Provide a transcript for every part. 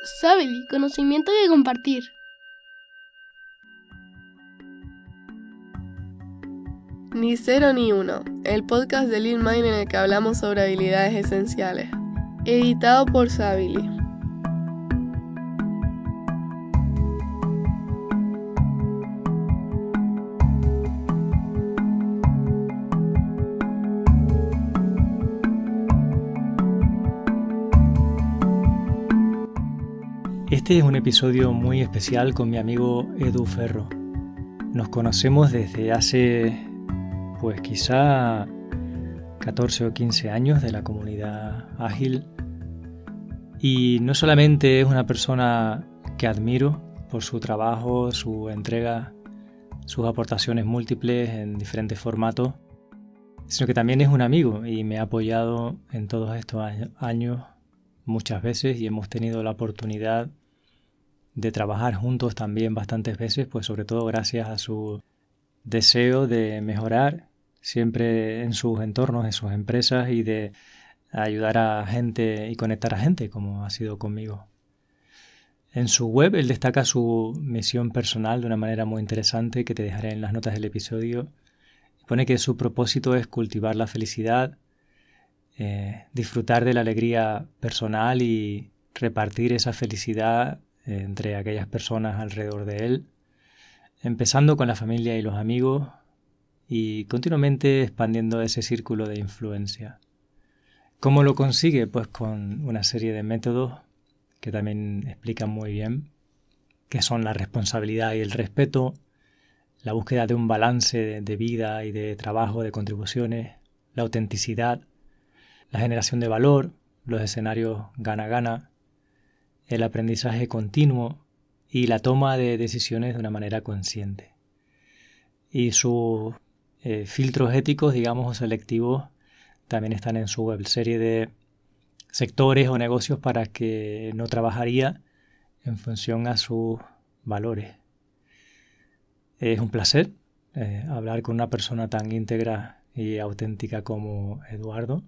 Sabely, conocimiento que compartir. Ni cero ni uno, el podcast de Lean Mind en el que hablamos sobre habilidades esenciales. Editado por Sabely. Este es un episodio muy especial con mi amigo Edu Ferro. Nos conocemos desde hace, pues quizá 14 o 15 años de la comunidad ágil. Y no solamente es una persona que admiro por su trabajo, su entrega, sus aportaciones múltiples en diferentes formatos, sino que también es un amigo y me ha apoyado en todos estos años muchas veces y hemos tenido la oportunidad de trabajar juntos también bastantes veces, pues sobre todo gracias a su deseo de mejorar siempre en sus entornos, en sus empresas y de ayudar a gente y conectar a gente, como ha sido conmigo. En su web él destaca su misión personal de una manera muy interesante que te dejaré en las notas del episodio. Pone que su propósito es cultivar la felicidad, disfrutar de la alegría personal y repartir esa felicidad entre aquellas personas alrededor de él, empezando con la familia y los amigos y continuamente expandiendo ese círculo de influencia. ¿Cómo lo consigue? Pues con una serie de métodos que también explican muy bien, que son la responsabilidad y el respeto, la búsqueda de un balance de vida y de trabajo, de contribuciones, la autenticidad, la generación de valor, los escenarios gana-gana, el aprendizaje continuo y la toma de decisiones de una manera consciente. Y sus filtros éticos, digamos, o selectivos, también están en su web, serie de sectores o negocios para que no trabajaría en función a sus valores. Es un placer hablar con una persona tan íntegra y auténtica como Eduardo.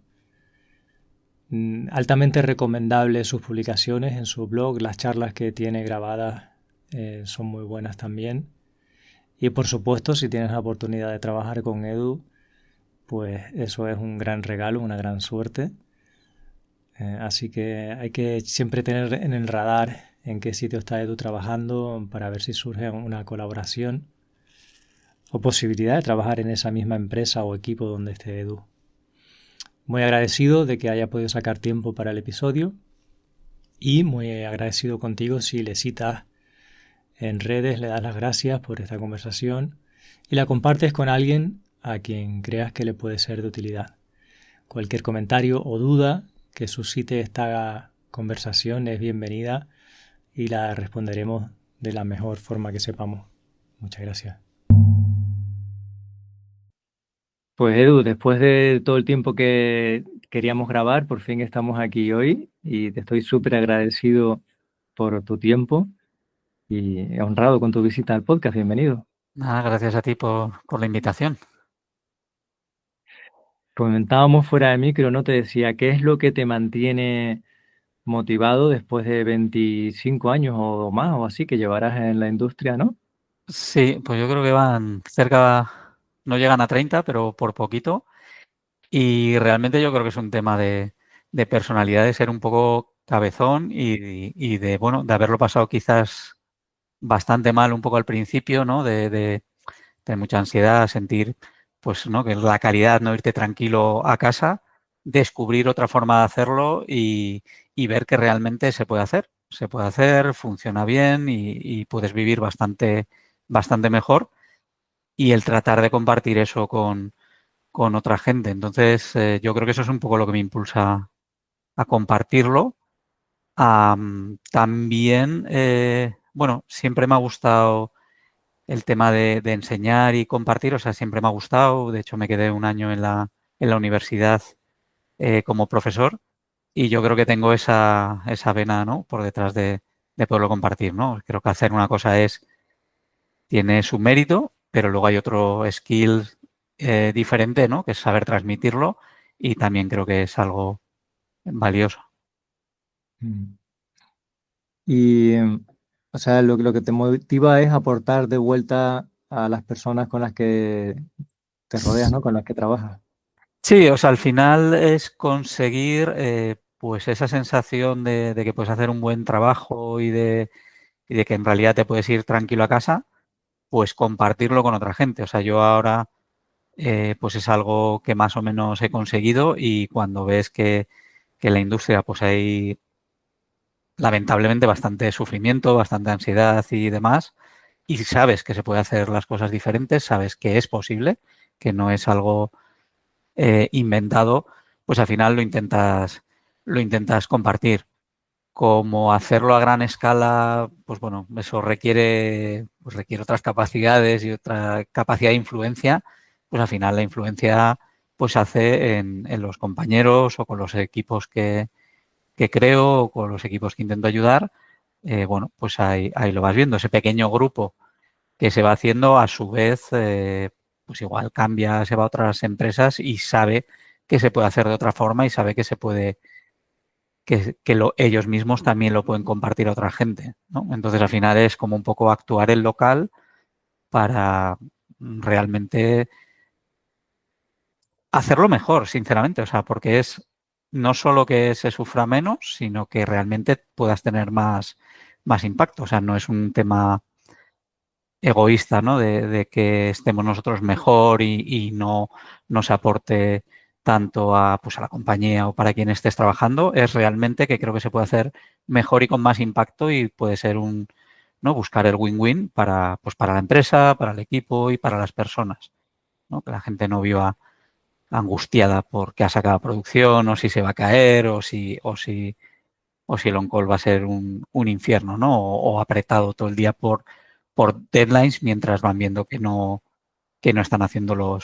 Altamente recomendables sus publicaciones en su blog, las charlas que tiene grabadas son muy buenas también. Y por supuesto, si tienes la oportunidad de trabajar con Edu, pues eso es un gran regalo, una gran suerte. Así que hay que siempre tener en el radar en qué sitio está Edu trabajando para ver si surge una colaboración o posibilidad de trabajar en esa misma empresa o equipo donde esté Edu. Muy agradecido de que haya podido sacar tiempo para el episodio y muy agradecido contigo si le citas en redes, le das las gracias por esta conversación y la compartes con alguien a quien creas que le puede ser de utilidad. Cualquier comentario o duda que suscite esta conversación es bienvenida y la responderemos de la mejor forma que sepamos. Muchas gracias. Pues Edu, después de todo el tiempo que queríamos grabar, por fin estamos aquí hoy y te estoy súper agradecido por tu tiempo y honrado con tu visita al podcast. Bienvenido. Nada, gracias a ti por la invitación. Comentábamos fuera de micro, ¿no? Te decía, ¿qué es lo que te mantiene motivado después de 25 años o más o así que llevarás en la industria, ¿no? Sí, pues yo creo que van cerca, no llegan a 30, pero por poquito. Y realmente yo creo que es un tema de personalidad, de ser un poco cabezón y de, bueno, de haberlo pasado quizás bastante mal un poco al principio, ¿no? De tener mucha ansiedad, sentir, pues, ¿no? Que la calidad, no irte tranquilo a casa, descubrir otra forma de hacerlo y ver que realmente se puede hacer. Se puede hacer, funciona bien y puedes vivir bastante mejor. Y el tratar de compartir eso con otra gente. Entonces, yo creo que eso es un poco lo que me impulsa a compartirlo. También, bueno, siempre me ha gustado el tema de enseñar y compartir, o sea, siempre me ha gustado. De hecho, me quedé un año en la universidad como profesor y yo creo que tengo esa vena, ¿no? Por detrás de poderlo compartir, ¿no? Creo que hacer una cosa tiene su mérito, pero luego hay otro skill diferente, ¿no? Que es saber transmitirlo y también creo que es algo valioso. Mm. Y, o sea, lo que te motiva es aportar de vuelta a las personas con las que te rodeas, ¿no? Con las que trabajas. Sí, o sea, al final es conseguir pues esa sensación de que puedes hacer un buen trabajo y de que en realidad te puedes ir tranquilo a casa, pues compartirlo con otra gente. O sea, yo ahora pues es algo que más o menos he conseguido y cuando ves que en la industria pues hay lamentablemente bastante sufrimiento, bastante ansiedad y demás, y sabes que se puede hacer las cosas diferentes, sabes que es posible, que no es algo inventado, pues al final lo intentas compartir. Como hacerlo a gran escala, pues bueno, eso requiere otras capacidades y otra capacidad de influencia, pues al final la influencia pues se hace en los compañeros o con los equipos que creo o con los equipos que intento ayudar. Bueno, pues ahí lo vas viendo, ese pequeño grupo que se va haciendo a su vez, pues igual cambia, se va a otras empresas y sabe que se puede hacer de otra forma y sabe que se puede ellos mismos también lo pueden compartir a otra gente, ¿no? Entonces, al final es como un poco actuar el local para realmente hacerlo mejor, sinceramente. O sea, porque es no solo que se sufra menos, sino que realmente puedas tener más impacto. O sea, no es un tema egoísta, ¿no? De que estemos nosotros mejor y no se aporte tanto pues a la compañía o para quien estés trabajando, es realmente que creo que se puede hacer mejor y con más impacto y puede ser ¿no? Buscar el win-win pues para la empresa, para el equipo y para las personas, ¿no? Que la gente no viva angustiada porque ha sacado producción o si se va a caer o si el on-call va a ser un infierno, ¿no? O apretado todo el día por deadlines mientras van viendo que no están haciendo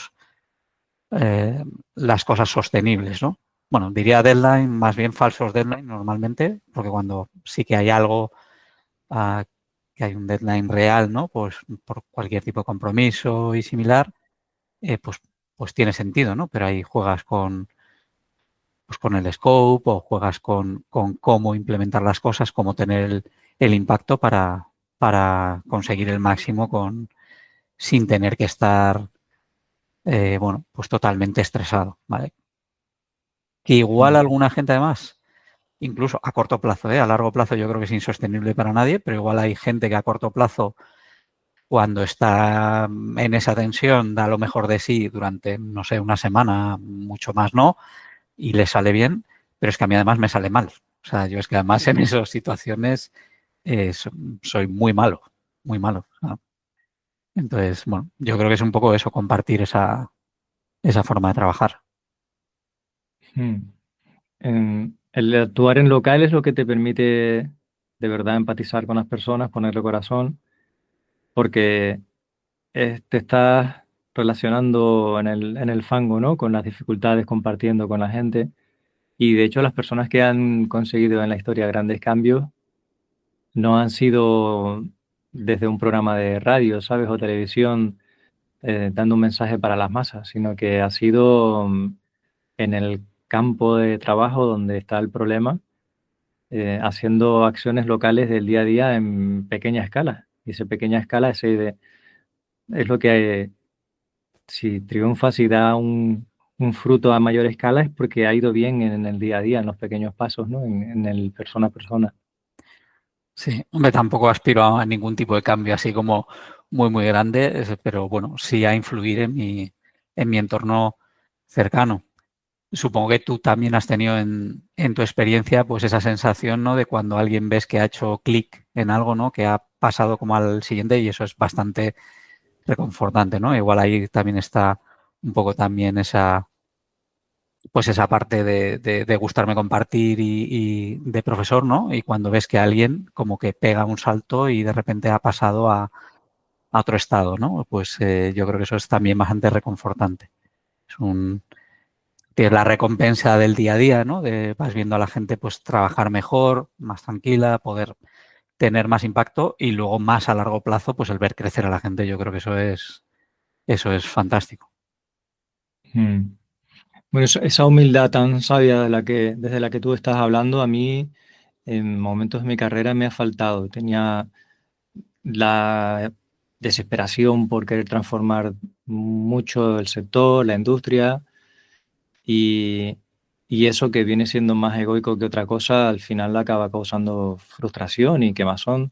las cosas sostenibles, ¿no? Bueno, diría deadline, más bien falsos deadline normalmente, porque cuando sí que hay algo, uh, que hay un deadline real, ¿no? Pues por cualquier tipo de compromiso y similar, pues tiene sentido, ¿no? Pero ahí juegas con el scope o juegas con cómo implementar las cosas, cómo tener el impacto para conseguir el máximo sin tener que estar, bueno, pues totalmente estresado, ¿vale? Que igual Mm. alguna gente además, incluso a corto plazo, a largo plazo yo creo que es insostenible para nadie, pero igual hay gente que a corto plazo, cuando está en esa tensión, da lo mejor de sí durante, no sé, una semana, mucho más no, y le sale bien, pero es que a mí además me sale mal. O sea, yo es que además en esas situaciones soy muy malo, muy malo. ¿No? Entonces, bueno, yo creo que es un poco eso, compartir esa forma de trabajar. Mm. El actuar en local es lo que te permite de verdad empatizar con las personas, ponerle corazón, porque te estás relacionando en el fango, ¿no? Con las dificultades, compartiendo con la gente. Y de hecho, las personas que han conseguido en la historia grandes cambios no han sido desde un programa de radio, ¿sabes? O televisión, dando un mensaje para las masas, sino que ha sido en el campo de trabajo donde está el problema, haciendo acciones locales del día a día en pequeña escala. Y esa pequeña escala es lo que, si triunfa, si da un fruto a mayor escala, es porque ha ido bien en el día a día, en los pequeños pasos, ¿no? En el persona a persona. Sí, hombre, tampoco aspiro a ningún tipo de cambio así como muy, muy grande, pero bueno, sí a influir en mi entorno cercano. Supongo que tú también has tenido en tu experiencia pues esa sensación, ¿no? De cuando alguien ves que ha hecho clic en algo, ¿no? Que ha pasado como al siguiente y eso es bastante reconfortante, ¿no? Igual ahí también está un poco también esa parte de gustarme compartir y de profesor, ¿no? Y cuando ves que alguien como que pega un salto y de repente ha pasado a otro estado, ¿no? Pues yo creo que eso es también bastante reconfortante. Es tienes la recompensa del día a día, ¿no? Vas viendo a la gente pues trabajar mejor, más tranquila, poder tener más impacto y luego más a largo plazo, pues el ver crecer a la gente, yo creo que eso es fantástico. Mm. Bueno, esa humildad tan sabia desde la que tú estás hablando, a mí en momentos de mi carrera me ha faltado. Tenía la desesperación por querer transformar mucho el sector, la industria, y, y eso que viene siendo más egoico que otra cosa, al final acaba causando frustración y quemazón.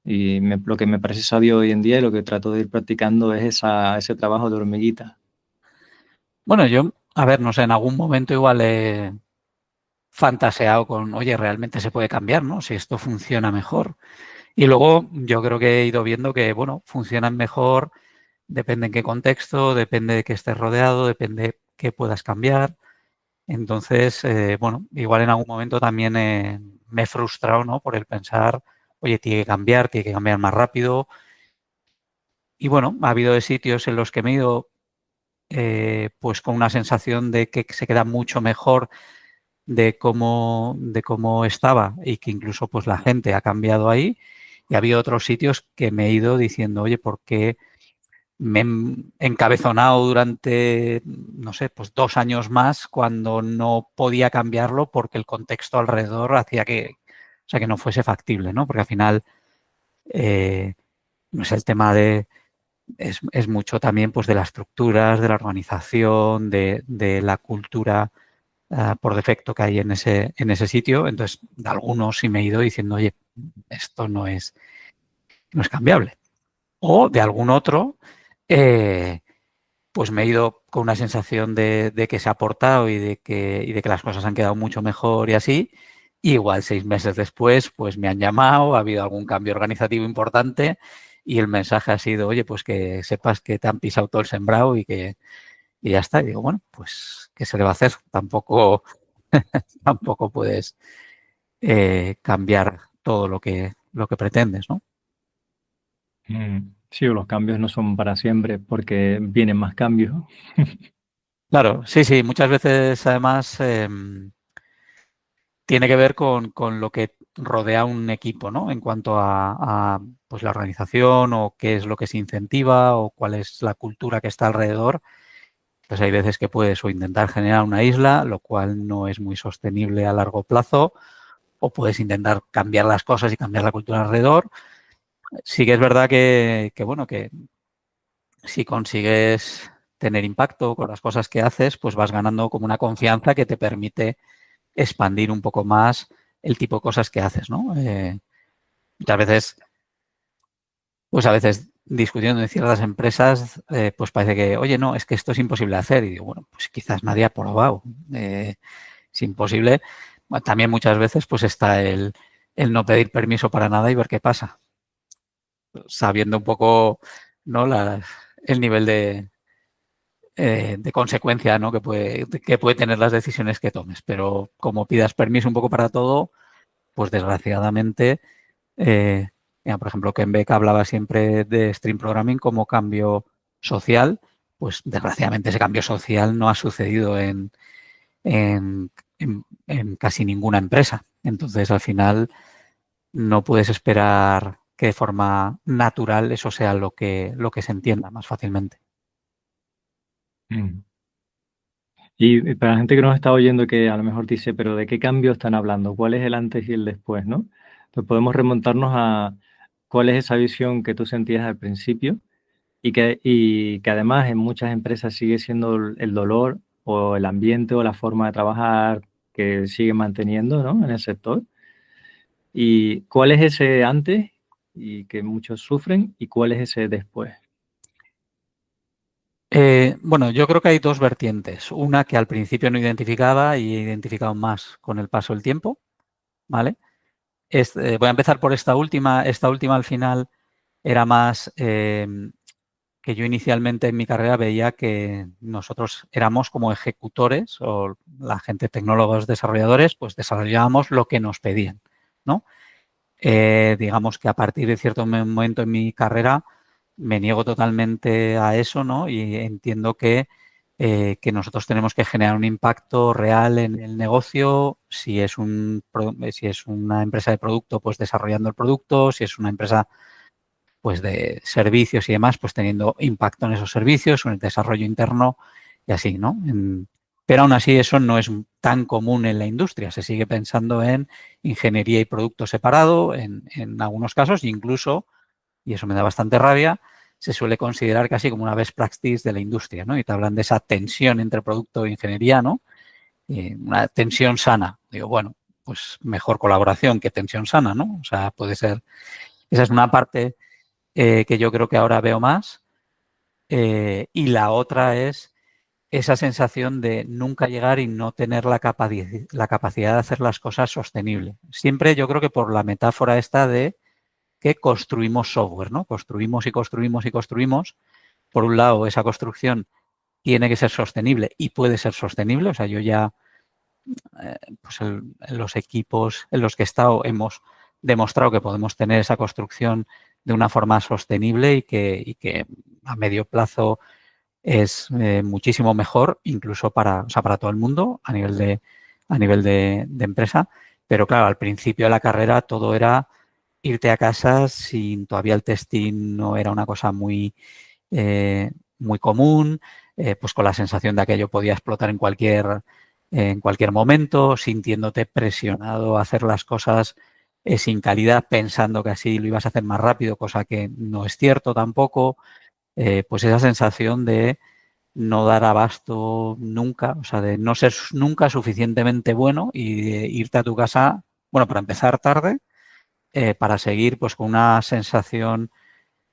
Lo que me parece sabio hoy en día y lo que trato de ir practicando es ese trabajo de hormiguita. Bueno, yo, a ver, no sé, en algún momento igual he fantaseado con, oye, realmente se puede cambiar, ¿no? Si esto funciona mejor. Y luego yo creo que he ido viendo que, bueno, funcionan mejor, depende en qué contexto, depende de que estés rodeado, depende que puedas cambiar. Entonces, bueno, igual en algún momento también me he frustrado, ¿no? Por el pensar, oye, tiene que cambiar más rápido. Y bueno, ha habido sitios en los que me he ido pues con una sensación de que se queda mucho mejor de cómo estaba y que incluso pues la gente ha cambiado ahí. Y ha habido otros sitios que me he ido diciendo, oye, ¿por qué me he encabezonado durante, no sé, pues 2 años más cuando no podía cambiarlo porque el contexto alrededor hacía que, o sea, que no fuese factible, ¿no? Porque al final, no es el tema de, es mucho también pues de las estructuras, de la organización, de la cultura por defecto que hay en ese sitio. Entonces, de algunos sí me he ido diciendo, oye, esto no es cambiable. O de algún otro, eh, pues me he ido con una sensación de que se ha aportado y de que las cosas han quedado mucho mejor y así. Y igual 6 meses después, pues me han llamado, ha habido algún cambio organizativo importante y el mensaje ha sido, oye, pues que sepas que te han pisado todo el sembrado y ya está. Y digo, bueno, pues, ¿qué se le va a hacer? Tampoco puedes cambiar todo lo que pretendes, ¿no? Sí, los cambios no son para siempre porque vienen más cambios. Claro, sí, sí, muchas veces además tiene que ver con lo que rodea un equipo, ¿no? En cuanto pues la organización o qué es lo que se incentiva o cuál es la cultura que está alrededor. Pues hay veces que puedes o intentar generar una isla, lo cual no es muy sostenible a largo plazo, o puedes intentar cambiar las cosas y cambiar la cultura alrededor. Sí que es verdad bueno, que si consigues tener impacto con las cosas que haces, pues vas ganando como una confianza que te permite expandir un poco más el tipo de cosas que haces, ¿no? Muchas veces, pues a veces discutiendo en ciertas empresas, pues parece que, oye, no, es que esto es imposible de hacer. Y digo, bueno, pues quizás nadie ha probado. Es imposible. Bueno, también muchas veces pues está el no pedir permiso para nada y ver qué pasa, sabiendo un poco, ¿no? El nivel de consecuencia, ¿no? Que puede tener las decisiones que tomes. Pero como pidas permiso un poco para todo, pues desgraciadamente, eh, mira, por ejemplo, Ken Beck hablaba siempre de Stream Programming como cambio social, pues desgraciadamente ese cambio social no ha sucedido en, en casi ninguna empresa. Entonces, al final, no puedes esperar que de forma natural eso sea lo que se entienda más fácilmente. Mm. Y para la gente que nos está oyendo que a lo mejor dice, pero ¿de qué cambio están hablando? ¿Cuál es el antes y el después, no? Pues podemos remontarnos a cuál es esa visión que tú sentías al principio y que además en muchas empresas sigue siendo el dolor o el ambiente o la forma de trabajar que sigue manteniendo, ¿no? En el sector. ¿Y cuál es ese antes y que muchos sufren y cuál es ese después? Bueno, yo creo que hay dos vertientes. Una que al principio no identificaba y he identificado más con el paso del tiempo, ¿vale? Voy a empezar por esta última. Esta última al final era más que yo inicialmente en mi carrera veía que nosotros éramos como ejecutores o la gente, tecnólogos, desarrolladores, pues desarrollábamos lo que nos pedían, ¿no? Digamos que a partir de cierto momento en mi carrera me niego totalmente a eso, ¿no? Y entiendo que nosotros tenemos que generar un impacto real en el negocio. Si es una empresa de producto, pues desarrollando el producto. Si es una empresa pues de servicios y demás, pues teniendo impacto en esos servicios, en el desarrollo interno y así, ¿no? pero aún así eso no es tan común en la industria. Se sigue pensando en ingeniería y producto separado en algunos casos, incluso, y eso me da bastante rabia, se suele considerar casi como una best practice de la industria, ¿no? Y te hablan de esa tensión entre producto e ingeniería, ¿no? Una tensión sana. Digo, bueno, pues mejor colaboración que tensión sana, ¿no? O sea, puede ser. Esa es una parte que yo creo que ahora veo más. Y la otra es esa sensación de nunca llegar y no tener la capacidad de hacer las cosas sostenible. Siempre yo creo que por la metáfora esta de que construimos software, ¿no? Construimos y construimos y construimos. Por un lado, esa construcción tiene que ser sostenible y puede ser sostenible. O sea, yo ya, pues en los equipos en los que he estado hemos demostrado que podemos tener esa construcción de una forma sostenible y que a medio plazo es muchísimo mejor, incluso para, o sea, para todo el mundo a nivel de empresa. Pero claro, al principio de la carrera todo era irte a casa sin todavía el testing no era una cosa muy común, pues con la sensación de que aquello podía explotar en cualquier momento, sintiéndote presionado a hacer las cosas sin calidad, pensando que así lo ibas a hacer más rápido, cosa que no es cierto tampoco. Pues esa sensación de no dar abasto nunca, o sea, de no ser nunca suficientemente bueno y de irte a tu casa, bueno, para empezar tarde, para seguir pues con una sensación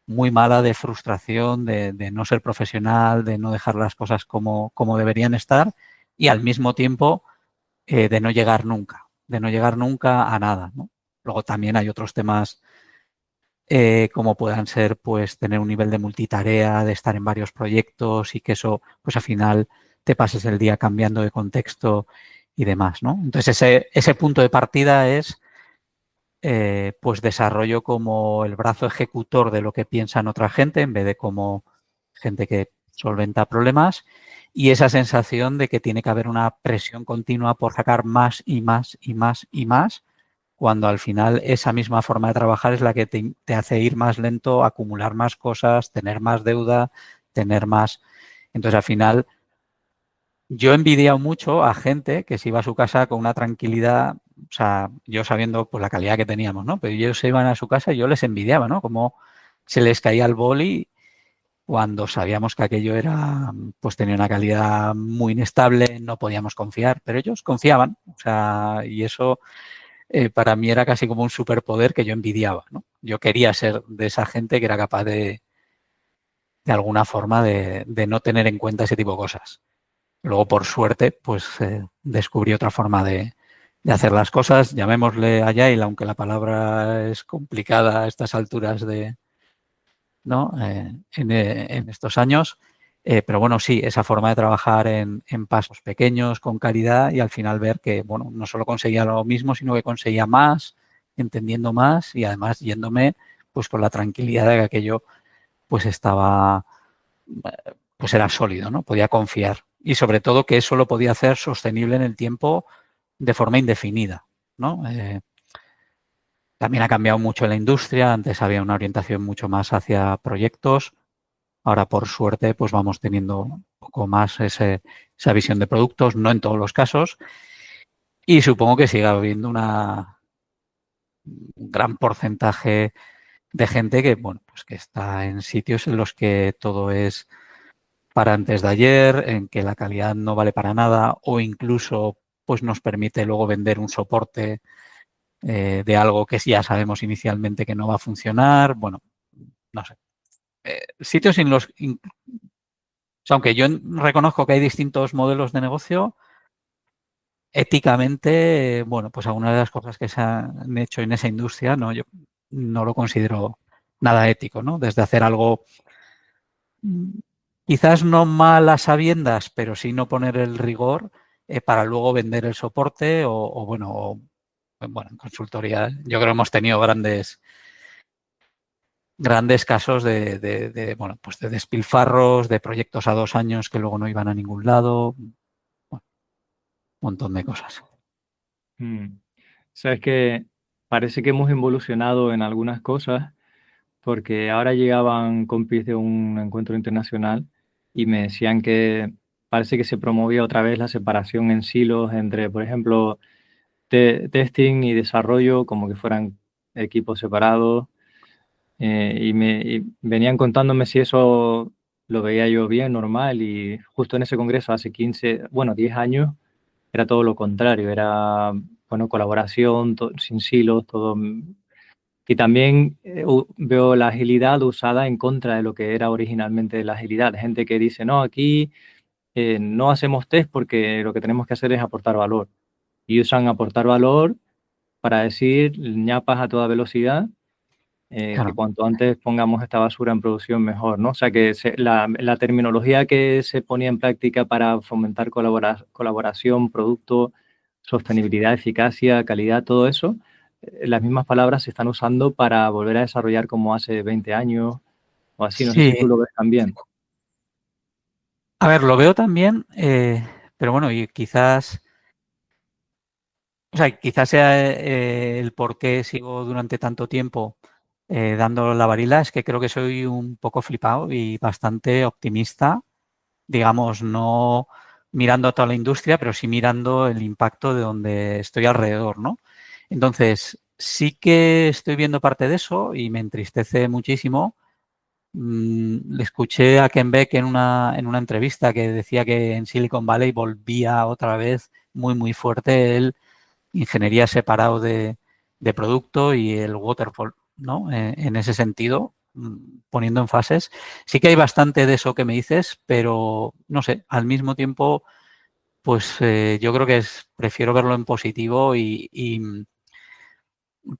muy mala de frustración, de no ser profesional, de no dejar las cosas como deberían estar y al mismo tiempo de no llegar nunca a nada, ¿no? Luego también hay otros temas como puedan ser pues tener un nivel de multitarea, de estar en varios proyectos y que eso pues al final te pases el día cambiando de contexto y demás, ¿no? Entonces ese punto de partida es pues desarrollo como el brazo ejecutor de lo que piensan otra gente en vez de como gente que solventa problemas y esa sensación de que tiene que haber una presión continua por sacar más y más y más y más cuando al final esa misma forma de trabajar es la que te hace ir más lento, acumular más cosas, tener más deuda, tener más. Entonces al final yo he envidiado mucho a gente que se iba a su casa con una tranquilidad, o sea, yo sabiendo pues la calidad que teníamos, ¿no? Pero ellos se iban a su casa y yo les envidiaba, ¿no? Como se les caía el boli cuando sabíamos que aquello era, pues tenía una calidad muy inestable, no podíamos confiar, pero ellos confiaban, o sea, y eso para mí era casi como un superpoder que yo envidiaba, ¿no? Yo quería ser de esa gente que era capaz de alguna forma de no tener en cuenta ese tipo de cosas. Luego, por suerte, pues descubrí otra forma de hacer las cosas, llamémosle Agile, aunque la palabra es complicada a estas alturas ¿no? En estos años. Pero bueno, sí, esa forma de trabajar en pasos pequeños, con calidad y al final ver que, bueno, no solo conseguía lo mismo, sino que conseguía más, entendiendo más y además yéndome pues con la tranquilidad de que aquello pues estaba, pues era sólido, ¿no? Podía confiar. Y sobre todo que eso lo podía hacer sostenible en el tiempo de forma indefinida, ¿no? También ha cambiado mucho la industria. Antes había una orientación mucho más hacia proyectos. Ahora, por suerte, pues vamos teniendo un poco más esa visión de productos, no en todos los casos. Y supongo que siga habiendo un gran porcentaje de gente que, bueno, pues que está en sitios en los que todo es para antes de ayer, en que la calidad no vale para nada o incluso pues nos permite luego vender un soporte de algo que ya sabemos inicialmente que no va a funcionar. Bueno, no sé. Sitios en los... O sea, aunque yo reconozco que hay distintos modelos de negocio, éticamente, bueno, pues algunas de las cosas que se han hecho en esa industria, no, yo no lo considero nada ético, ¿no? Desde hacer algo quizás no mal a sabiendas, pero sí no poner el rigor para luego vender el soporte bueno, en consultoría. Yo creo que hemos tenido grandes casos bueno, pues de despilfarros, de proyectos a 2 años que luego no iban a ningún lado, bueno, un montón de cosas. Sabes que parece que hemos evolucionado en algunas cosas, porque ahora llegaban compis de un encuentro internacional y me decían que parece que se promovía otra vez la separación en silos entre, por ejemplo, testing y desarrollo, como que fueran equipos separados. Y venían contándome si eso lo veía yo bien, normal, y justo en ese congreso hace 10 años, era todo lo contrario, era, bueno, colaboración, sin silos, todo. Y también veo la agilidad usada en contra de lo que era originalmente la agilidad. Gente que dice, no, aquí no hacemos test porque lo que tenemos que hacer es aportar valor. Y usan aportar valor para decir ñapas a toda velocidad, que Claro. cuanto antes pongamos esta basura en producción mejor, ¿no? O sea que la terminología que se ponía en práctica para fomentar colaboración, producto, sostenibilidad, eficacia, calidad, todo eso, las mismas palabras se están usando para volver a desarrollar como hace 20 años o así. No sé Sí, si tú lo ves también. a ver, lo veo también, pero bueno, y quizás, o sea, quizás sea el por qué sigo durante tanto tiempo dando la varila, es que creo que soy un poco flipado y bastante optimista, digamos, no mirando a toda la industria, pero sí mirando el impacto de donde estoy alrededor, ¿no? Entonces, sí que estoy viendo parte de eso y me entristece muchísimo. Le escuché a Ken Beck en una entrevista que decía que en Silicon Valley volvía otra vez muy, muy fuerte el ingeniería separado de producto y el waterfall, ¿no? En ese sentido, poniendo en fases. Sí que hay bastante de eso que me dices, pero no sé, al mismo tiempo, pues yo creo que prefiero verlo en positivo y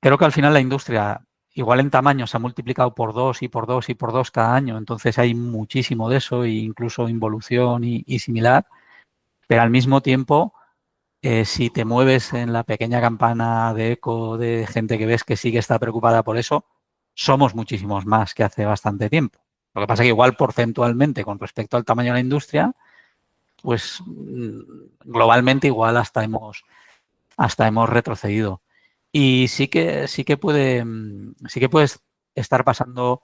creo que al final la industria, igual en tamaño, se ha multiplicado por dos y por dos y por dos cada año, entonces hay muchísimo de eso, e incluso involución y similar, pero al mismo tiempo, si te mueves en la pequeña campana de eco de gente que ves que sí que está preocupada por eso, somos muchísimos más que hace bastante tiempo. Lo que pasa es que igual porcentualmente con respecto al tamaño de la industria, pues globalmente igual hasta hemos retrocedido. Y sí que puedes estar pasando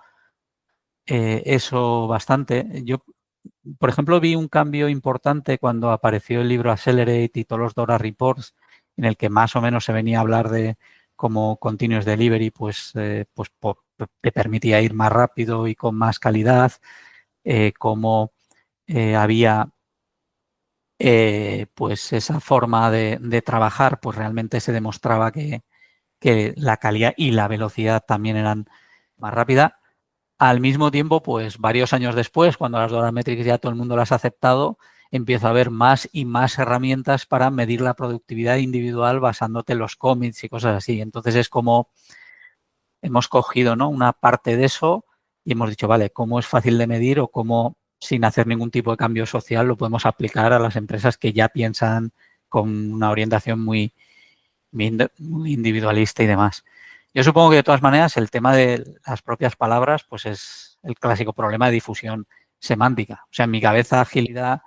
eso bastante. Yo, por ejemplo, vi un cambio importante cuando apareció el libro Accelerate y todos los Dora Reports, en el que más o menos se venía a hablar de cómo Continuous Delivery te permitía ir más rápido y con más calidad, cómo había pues esa forma de trabajar, pues realmente se demostraba que la calidad y la velocidad también eran más rápidas. Al mismo tiempo, pues varios años después, cuando las Dora Metrics ya todo el mundo las ha aceptado, empieza a haber más y más herramientas para medir la productividad individual basándote en los commits y cosas así. Entonces es como hemos cogido, ¿no?, una parte de eso y hemos dicho, vale, ¿cómo es fácil de medir o cómo sin hacer ningún tipo de cambio social lo podemos aplicar a las empresas que ya piensan con una orientación muy individualista y demás? Yo supongo que de todas maneras el tema de las propias palabras pues es el clásico problema de difusión semántica. O sea, en mi cabeza agilidad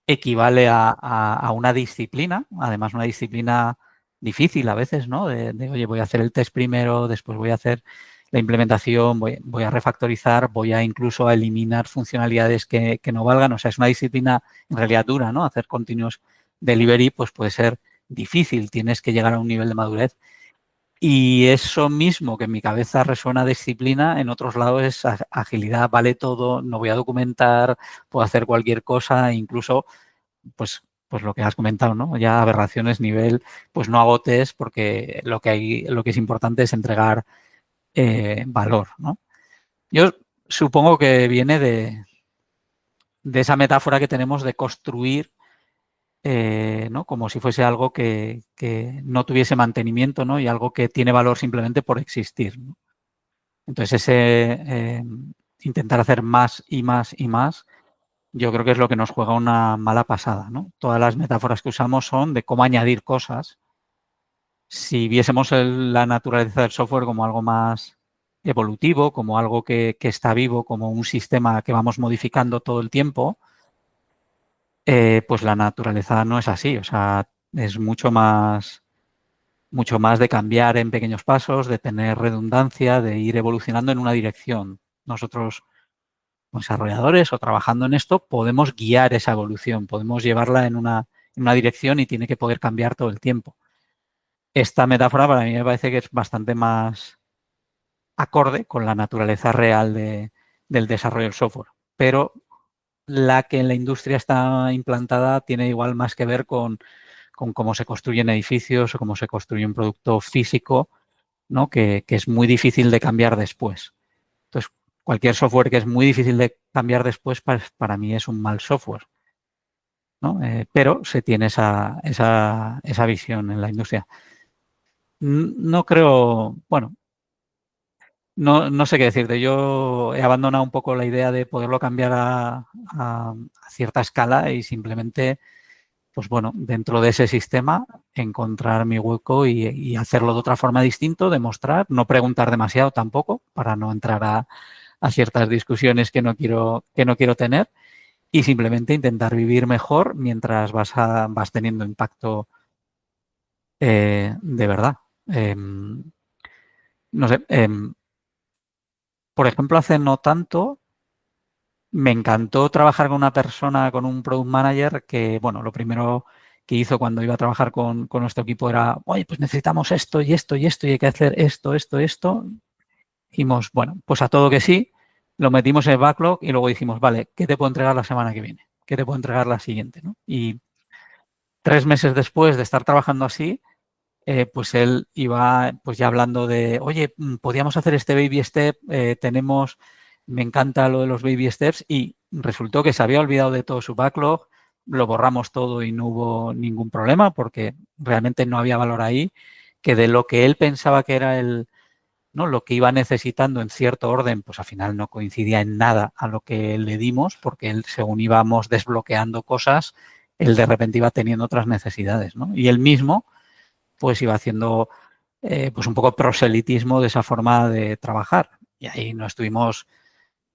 equivale a una disciplina, además una disciplina difícil a veces, ¿no? Oye, voy a hacer el test primero, después voy a hacer la implementación, voy a refactorizar, voy a incluso a eliminar funcionalidades que no valgan. O sea, es una disciplina en realidad dura, ¿no? Hacer continuous delivery pues puede ser difícil, tienes que llegar a un nivel de madurez. Y eso mismo que en mi cabeza resuena disciplina, en otros lados es agilidad, vale todo, no voy a documentar, puedo hacer cualquier cosa, incluso pues lo que has comentado, ¿no? Ya aberraciones nivel, pues no hago test porque lo que es importante es entregar valor, ¿no? Yo supongo que viene de esa metáfora que tenemos de construir, ¿no?, como si fuese algo que no tuviese mantenimiento, ¿no?, y algo que tiene valor simplemente por existir, ¿no? Entonces, intentar hacer más y más y más, yo creo que es lo que nos juega una mala pasada, ¿no? Todas las metáforas que usamos son de cómo añadir cosas. Si viésemos la naturaleza del software como algo más evolutivo, como algo que está vivo, como un sistema que vamos modificando todo el tiempo, pues la naturaleza no es así. O sea, es mucho más de cambiar en pequeños pasos, de tener redundancia, de ir evolucionando en una dirección. Nosotros desarrolladores o trabajando en esto, podemos guiar esa evolución, podemos llevarla en una dirección y tiene que poder cambiar todo el tiempo. Esta metáfora para mí me parece que es bastante más acorde con la naturaleza real del desarrollo del software, pero la que en la industria está implantada tiene igual más que ver con cómo se construyen edificios o cómo se construye un producto físico, ¿no? Que es muy difícil de cambiar después. Entonces, cualquier software que es muy difícil de cambiar después, para mí es un mal software, ¿no? Pero se tiene esa visión en la industria. No creo, bueno, no sé qué decirte. Yo he abandonado un poco la idea de poderlo cambiar a cierta escala y simplemente, pues bueno, dentro de ese sistema encontrar mi hueco y hacerlo de otra forma distinta, demostrar, no preguntar demasiado tampoco para no entrar a ciertas discusiones que no quiero tener y simplemente intentar vivir mejor mientras vas teniendo impacto de verdad. No sé, por ejemplo, hace no tanto me encantó trabajar con una persona, con un product manager que, bueno, lo primero que hizo cuando iba a trabajar con nuestro equipo era, oye, pues necesitamos esto y esto y esto y hay que hacer esto, esto, esto. Dijimos, bueno, pues a todo que sí, lo metimos en el backlog y luego dijimos, vale, ¿qué te puedo entregar la semana que viene? ¿Qué te puedo entregar la siguiente? ¿No? Y 3 meses después de estar trabajando así, pues él iba pues ya hablando de, oye, podíamos hacer este baby step, me encanta lo de los baby steps y resultó que se había olvidado de todo su backlog, lo borramos todo y no hubo ningún problema porque realmente no había valor ahí, que de lo que él pensaba que era ¿no? Lo que iba necesitando en cierto orden, pues al final no coincidía en nada a lo que le dimos, porque él, según íbamos desbloqueando cosas, él de repente iba teniendo otras necesidades, ¿no? Y él mismo, pues iba haciendo pues un poco proselitismo de esa forma de trabajar. Y ahí no estuvimos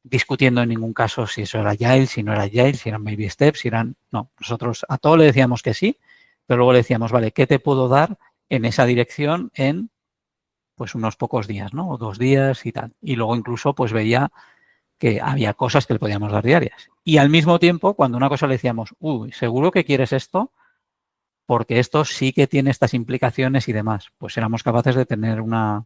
discutiendo en ningún caso si eso era Agile, si no era Agile, si eran baby steps, si eran... No, nosotros a todo le decíamos que sí, pero luego le decíamos, vale, ¿qué te puedo dar en esa dirección en pues unos pocos días, ¿no? O 2 días y tal. Y luego incluso pues veía que había cosas que le podíamos dar diarias. Y al mismo tiempo, cuando una cosa le decíamos, uy, ¿seguro que quieres esto? Porque esto sí que tiene estas implicaciones y demás. Pues éramos capaces de tener una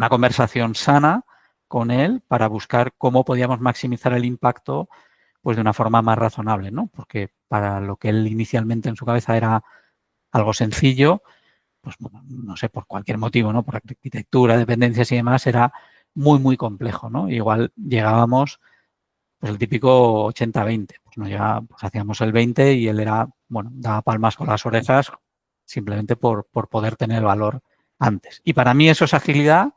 conversación sana con él para buscar cómo podíamos maximizar el impacto pues de una forma más razonable, ¿no? Porque para lo que él inicialmente en su cabeza era algo sencillo, pues bueno, no sé, por cualquier motivo, ¿no? Por arquitectura, dependencias y demás, era muy, muy complejo, ¿no? Igual llegábamos, pues el típico 80-20, pues no llegaba, pues hacíamos el 20 y él era, bueno, daba palmas con las orejas simplemente por poder tener valor antes. Y para mí eso es agilidad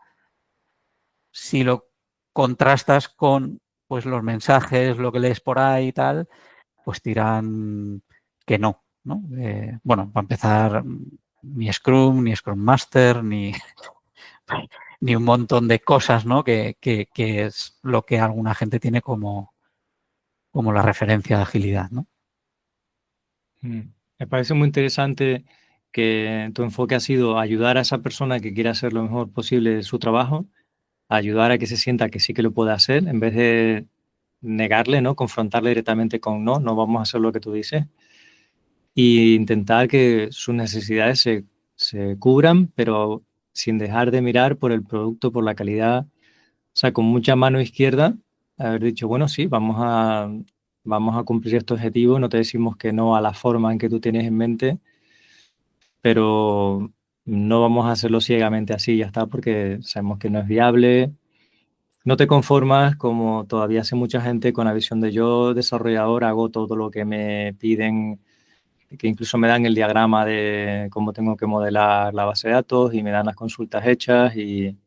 si lo contrastas con pues los mensajes, lo que lees por ahí y tal, pues tiran que no, ¿no? Bueno, para empezar, ni Scrum, ni Scrum Master, ni un montón de cosas, ¿no? Que es lo que alguna gente tiene como la referencia de agilidad, ¿no? Me parece muy interesante que tu enfoque ha sido ayudar a esa persona que quiere hacer lo mejor posible de su trabajo, ayudar a que se sienta que sí que lo puede hacer, en vez de negarle, ¿no? Confrontarle directamente con no, no vamos a hacer lo que tú dices. Y intentar que sus necesidades se cubran, pero sin dejar de mirar por el producto, por la calidad. O sea, con mucha mano izquierda, haber dicho, bueno, sí, vamos a cumplir este objetivo, no te decimos que no a la forma en que tú tienes en mente, pero no vamos a hacerlo ciegamente así, ya está, porque sabemos que no es viable. No te conformas, como todavía hace mucha gente, con la visión de yo, desarrollador, hago todo lo que me piden, que incluso me dan el diagrama de cómo tengo que modelar la base de datos y me dan las consultas hechas y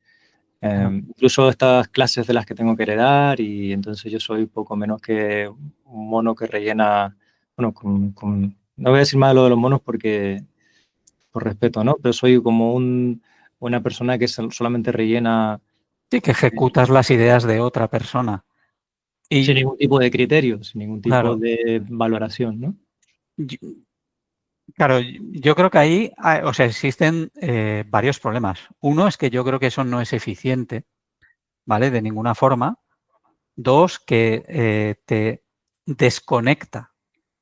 incluso estas clases de las que tengo que heredar, y entonces yo soy poco menos que un mono que rellena, bueno, no voy a decir más de lo de los monos porque por respeto, ¿no? Pero soy como una persona que solamente rellena Sí, que ejecutas las ideas de otra persona. sin Y, ningún tipo de criterio, sin ningún tipo claro, de valoración, ¿no? claro, yo creo que ahí, o sea, existen varios problemas. Uno es que yo creo que eso no es eficiente, ¿vale? De ninguna forma. Dos, que te desconecta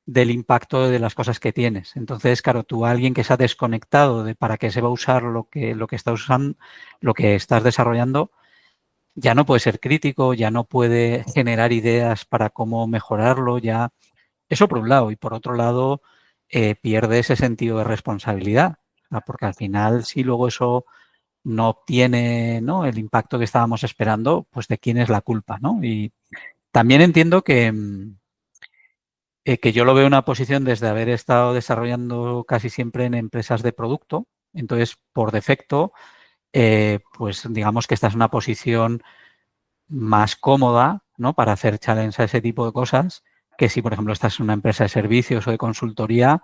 del impacto de las cosas que tienes. Entonces, claro, tú alguien que se ha desconectado de para qué se va a usar lo que estás usando, lo que estás desarrollando, ya no puede ser crítico, ya no puede generar ideas para cómo mejorarlo, ya. Eso por un lado. Y por otro lado, pierde ese sentido de responsabilidad. Porque al final, si luego eso no obtiene, ¿no?, el impacto que estábamos esperando, pues de quién es la culpa, ¿no? Y también entiendo que yo lo veo una posición desde haber estado desarrollando casi siempre en empresas de producto. Entonces, por defecto, pues digamos que esta es una posición más cómoda, ¿no?, para hacer challenge a ese tipo de cosas, que si, por ejemplo, estás en una empresa de servicios o de consultoría,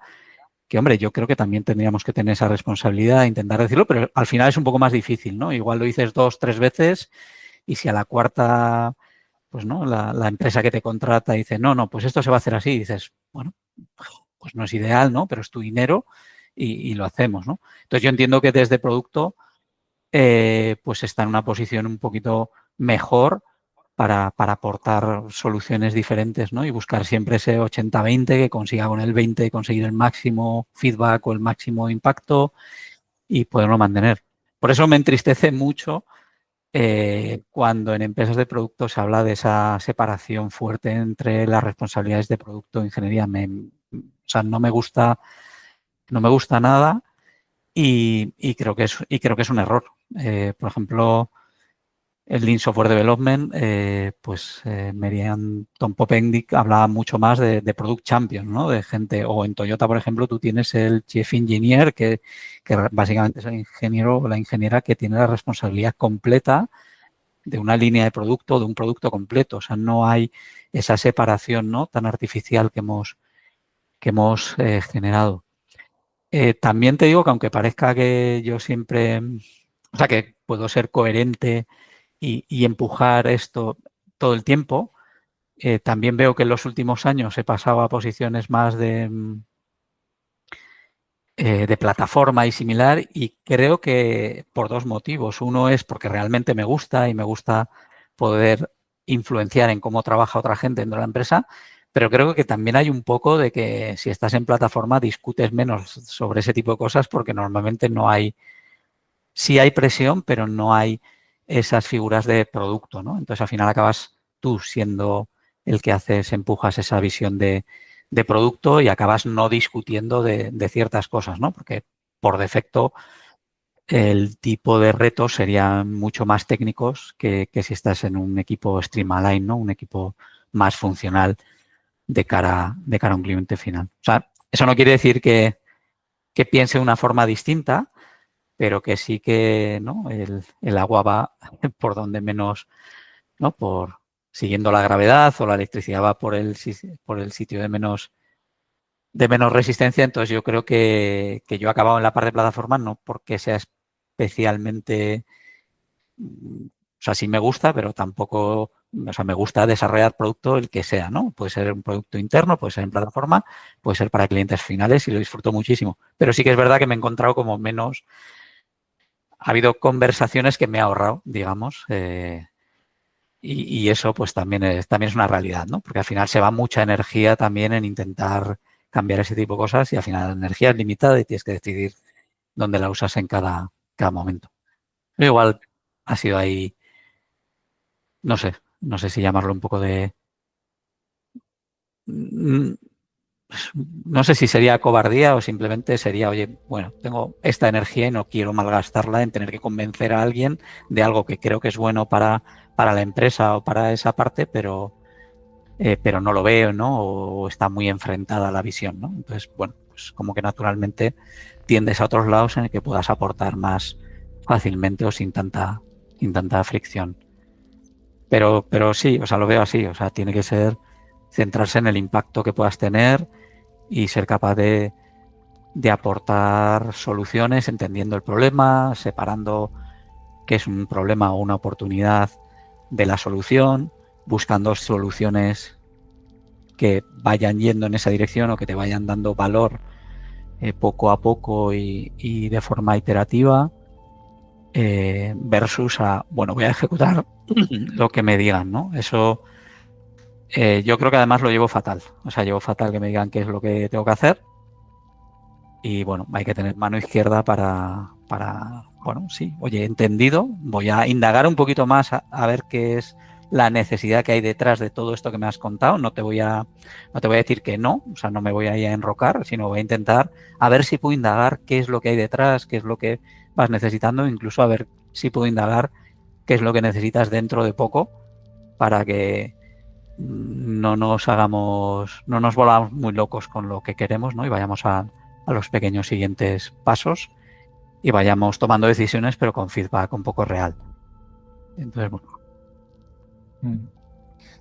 que, hombre, yo creo que también tendríamos que tener esa responsabilidad de intentar decirlo, pero al final es un poco más difícil, ¿no? Igual lo dices 2, 3 veces y si a la cuarta, pues no, la empresa que te contrata dice, no, no, pues esto se va a hacer así, y dices, bueno, pues no es ideal, ¿no? Pero es tu dinero y lo hacemos, ¿no? Entonces yo entiendo que desde producto pues está en una posición un poquito mejor para aportar soluciones diferentes, ¿no? Y buscar siempre ese 80-20 que consiga con el 20 conseguir el máximo feedback o el máximo impacto y poderlo mantener. Por eso me entristece mucho cuando en empresas de producto se habla de esa separación fuerte entre las responsabilidades de producto e ingeniería. O sea, no me gusta nada y creo que es un error. Por ejemplo, el Lean Software Development, Merian Tom Popendik hablaba mucho más de Product Champion, ¿no? De gente, o en Toyota, por ejemplo, tú tienes el Chief Engineer, que básicamente es el ingeniero o la ingeniera que tiene la responsabilidad completa de una línea de producto, de un producto completo. O sea, no hay esa separación, ¿no?, tan artificial que hemos generado. También te digo que aunque parezca que yo siempre, o sea, que puedo ser coherente y empujar esto todo el tiempo, también veo que en los últimos años he pasado a posiciones más de plataforma y similar, y creo que por dos motivos. Uno es porque realmente me gusta y me gusta poder influenciar en cómo trabaja otra gente dentro de la empresa, pero creo que también hay un poco de que si estás en plataforma discutes menos sobre ese tipo de cosas porque normalmente no hay, sí hay presión, pero no hay esas figuras de producto, ¿no? Entonces al final acabas tú siendo el que empujas esa visión de producto y acabas no discutiendo de ciertas cosas, ¿no? Porque por defecto el tipo de retos serían mucho más técnicos que si estás en un equipo streamline, ¿no? Un equipo más funcional de cara a un cliente final. O sea, eso no quiere decir que piense de una forma distinta, pero que sí que, ¿no?, el agua va por donde menos, ¿no?, por siguiendo la gravedad, o la electricidad va por el sitio de menos resistencia. Entonces yo creo que yo he acabado en la parte de plataforma no porque sea especialmente, o sea, sí me gusta, pero tampoco, o sea, me gusta desarrollar producto el que sea, ¿no? Puede ser un producto interno, puede ser en plataforma, puede ser para clientes finales y lo disfruto muchísimo. Pero sí que es verdad que me he encontrado como menos, ha habido conversaciones que me he ahorrado, digamos, y eso pues también es una realidad, ¿no? Porque al final se va mucha energía también en intentar cambiar ese tipo de cosas y al final la energía es limitada y tienes que decidir dónde la usas en cada momento. Pero igual ha sido ahí, no sé si llamarlo un poco de... No sé si sería cobardía o simplemente sería, oye, bueno, tengo esta energía y no quiero malgastarla en tener que convencer a alguien de algo que creo que es bueno para la empresa o para esa parte, pero no lo veo, ¿no? O está muy enfrentada a la visión, ¿no? Entonces, bueno, pues como que naturalmente tiendes a otros lados en el que puedas aportar más fácilmente o sin tanta fricción. Pero sí, o sea, lo veo así, o sea, tiene que ser centrarse en el impacto que puedas tener y ser capaz de aportar soluciones entendiendo el problema, separando qué es un problema o una oportunidad de la solución, buscando soluciones que vayan yendo en esa dirección o que te vayan dando valor poco a poco y de forma iterativa. versus bueno, voy a ejecutar lo que me digan, ¿no? Eso yo creo que además lo llevo fatal. O sea, llevo fatal que me digan qué es lo que tengo que hacer. Y bueno, hay que tener mano izquierda para bueno, sí, oye, entendido, voy a indagar un poquito más a ver qué es la necesidad que hay detrás de todo esto que me has contado. No te voy a decir que no, o sea, no me voy a ir a enrocar, sino voy a intentar a ver si puedo indagar qué es lo que hay detrás, qué es lo que vas necesitando, incluso a ver si puedo indagar qué es lo que necesitas dentro de poco para que no nos volvamos muy locos con lo que queremos, ¿no? Y vayamos a los pequeños siguientes pasos y vayamos tomando decisiones, pero con feedback un poco real. Entonces, bueno.